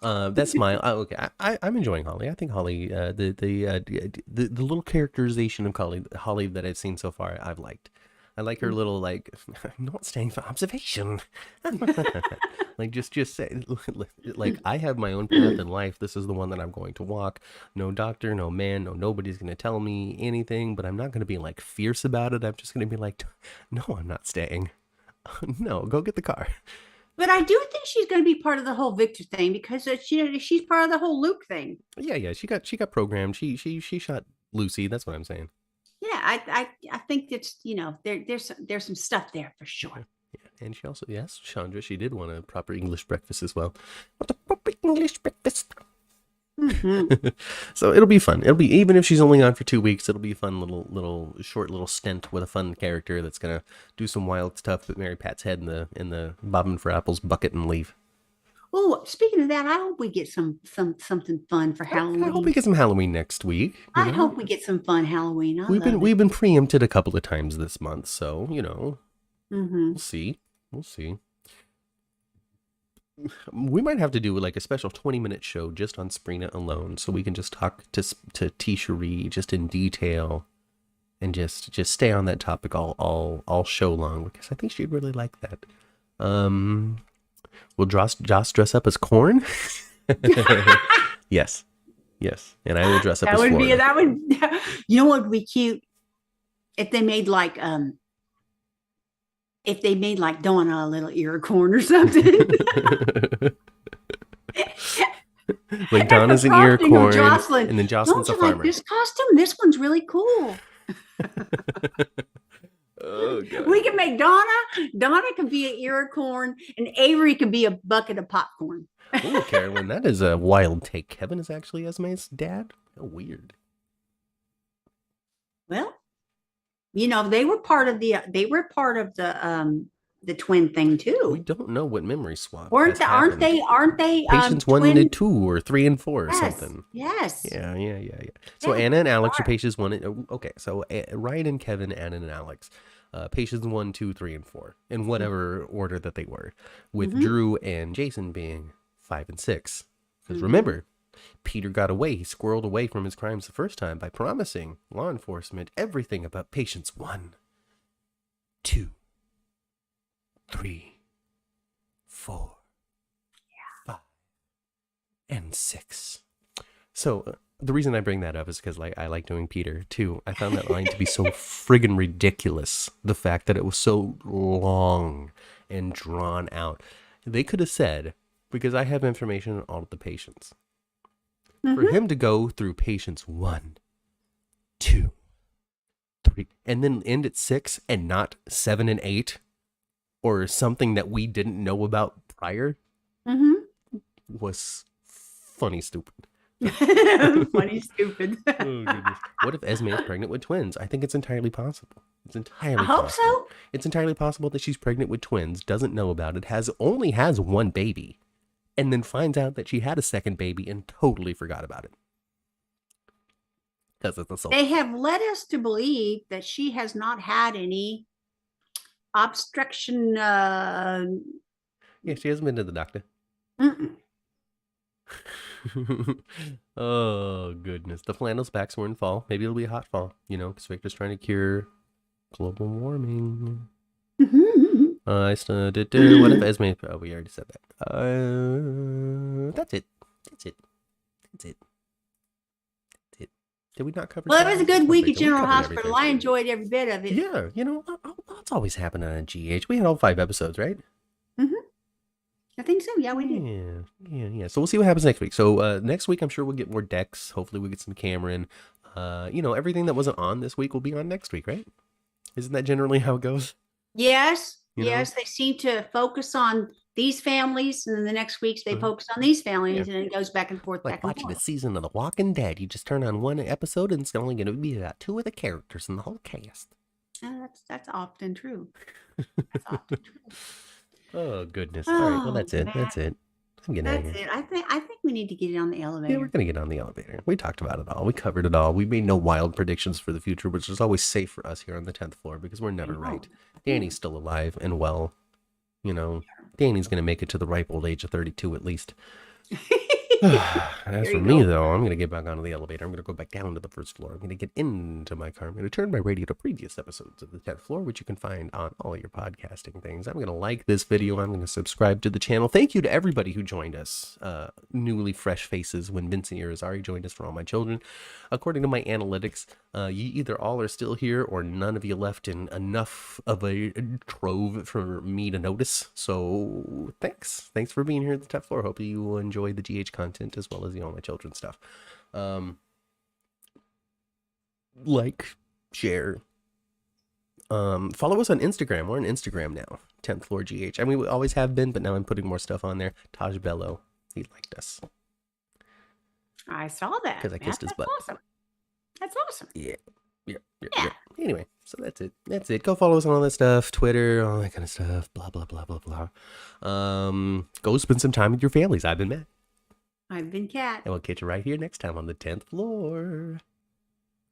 That's my okay. I'm enjoying Holly. I think Holly, the little characterization of Holly that I've seen so far, I've liked. I like her little like, I'm not staying for observation. Like just say like I have my own path in life. This is the one that I'm going to walk. No doctor, no man, nobody's gonna tell me anything. But I'm not gonna be like fierce about it. I'm just gonna be like, no, I'm not staying. No, go get the car. But I do think she's going to be part of the whole Victor thing because she's part of the whole Luke thing. Yeah. She got programmed. She shot Lucy. That's what I'm saying. Yeah, I think that's there's some stuff there for sure. Yeah. And she also Chandra. She did want a proper English breakfast as well. What a proper English breakfast. Mm-hmm. So it'll be fun. It'll be, even if she's only on for 2 weeks, it'll be a fun short stint with a fun character that's gonna do some wild stuff, put Mary Pat's head in the bobbing for apples bucket and leave. Oh, speaking of that, I hope we get something fun for Halloween. I hope we get some Halloween next week. I hope we get some fun Halloween. We've been preempted a couple of times this month, so Mm-hmm. we'll see. We might have to do like a special 20-minute show just on Sprina alone, so we can just talk to T-Cherie just in detail, and just stay on that topic all show long, because I think she'd really like that. Will Joss dress up as corn? Yes, and I will dress up as Florida. That would what would be cute if they made like Donna a little ear of corn or something. Like Donna's an ear of corn, Jocelyn, and then Jocelyn's a farmer. Like this costume? This one's really cool. Oh, God. We can make Donna can be an ear of corn, and Avery can be a bucket of popcorn. Oh, Carolyn, that is a wild take. Kevin is actually Esme's dad? How weird. Well, they were part of the twin thing too. We don't know what memory swap. Aren't they patients 1 and 2 or 3 and 4 or something? Yes. Yeah. So Anna and Alex are patients 1. Okay, so Ryan and Kevin, Anna and Alex, patients 1, 2, 3, and 4 in whatever order that they were, with Drew and Jason being 5 and 6. Because remember, Peter got away. He squirreled away from his crimes the first time by promising law enforcement everything about patients 1, 2, 3, 4, 5, and 6. So the reason I bring that up is because I like doing Peter too. I found that line to be so friggin' ridiculous. The fact that it was so long and drawn out. They could have said, because I have information on all of the patients. For him to go through patients 1, 2, 3, and then end at 6 and not 7 and 8, or something that we didn't know about prior, was funny stupid. Funny stupid. Oh, goodness. What if Esme is pregnant with twins? I think it's entirely possible. I hope so. It's entirely possible that she's pregnant with twins, doesn't know about it, only has 1 baby, and then finds out that she had a second baby and totally forgot about it. They have led us to believe that she has not had any obstruction. Yeah, she hasn't been to the doctor. Oh, goodness. The flannel's backs were in fall. Maybe it'll be a hot fall, because Victor's trying to cure global warming. I still did. What if Esme? Oh, we already said that. That's it. Did we not cover? Well, it was a good week at General Hospital. I enjoyed every bit of it. Yeah, lots always happening on GH. We had all 5 episodes, right? I think so. Yeah, we did. Yeah. So we'll see what happens next week. So next week, I'm sure we'll get more decks. Hopefully, we'll get some Cameron. Everything that wasn't on this week will be on next week, right? Isn't that generally how it goes? Yes. You know? Yes, they seem to focus on these families, and then the next weeks they focus on these families, and it goes back and forth, Like back and watching a forth. season of The Walking Dead. You just turn on one episode and it's only going to be about 2 of the characters in the whole cast. That's often true. That's often true. Oh, goodness. All right. Well, Oh, that's it. Matt, That's it. I'm getting out of that's here. it. I think we need to get it on the Yeah, we're elevator. going to get on the elevator. We talked about it all. We covered it all. We made no wild predictions for the future, which is always safe for us here on the 10th floor because we're never right. Danny's still alive and well. You know, Danny's going to make it to the ripe old age of 32 at least. And as There for you me, go. though, I'm going to get back onto the elevator. I'm going to go back down to the first floor. I'm going to get into my car. I'm going to turn my radio to previous episodes of the 10th floor, which you can find on all your podcasting things. I'm going to like this video. I'm going to subscribe to the channel. Thank you to everybody who joined us. Newly fresh faces when Vincent Irizarry joined us for All My Children. According to my analytics, you either all are still here or none of you left in enough of a trove for me to notice. So thanks. Thanks for being here at the 10th floor. Hope you will enjoy the GH content as well as the All My Children stuff. Like, share. Follow us on Instagram. We're on Instagram now. 10th floor GH. I mean, we always have been, but now I'm putting more stuff on there. Taj Bello, he liked us. I saw that. Because I kissed his That's butt. awesome. That's awesome. Yeah. Yeah. Anyway, so that's it. That's it. Go follow us on all that stuff. Twitter, all that kind of stuff. Blah, blah, blah, blah, blah. Go spend some time with your families. I've been Matt. I've been Kat. And we'll catch you right here next time on the 10th floor.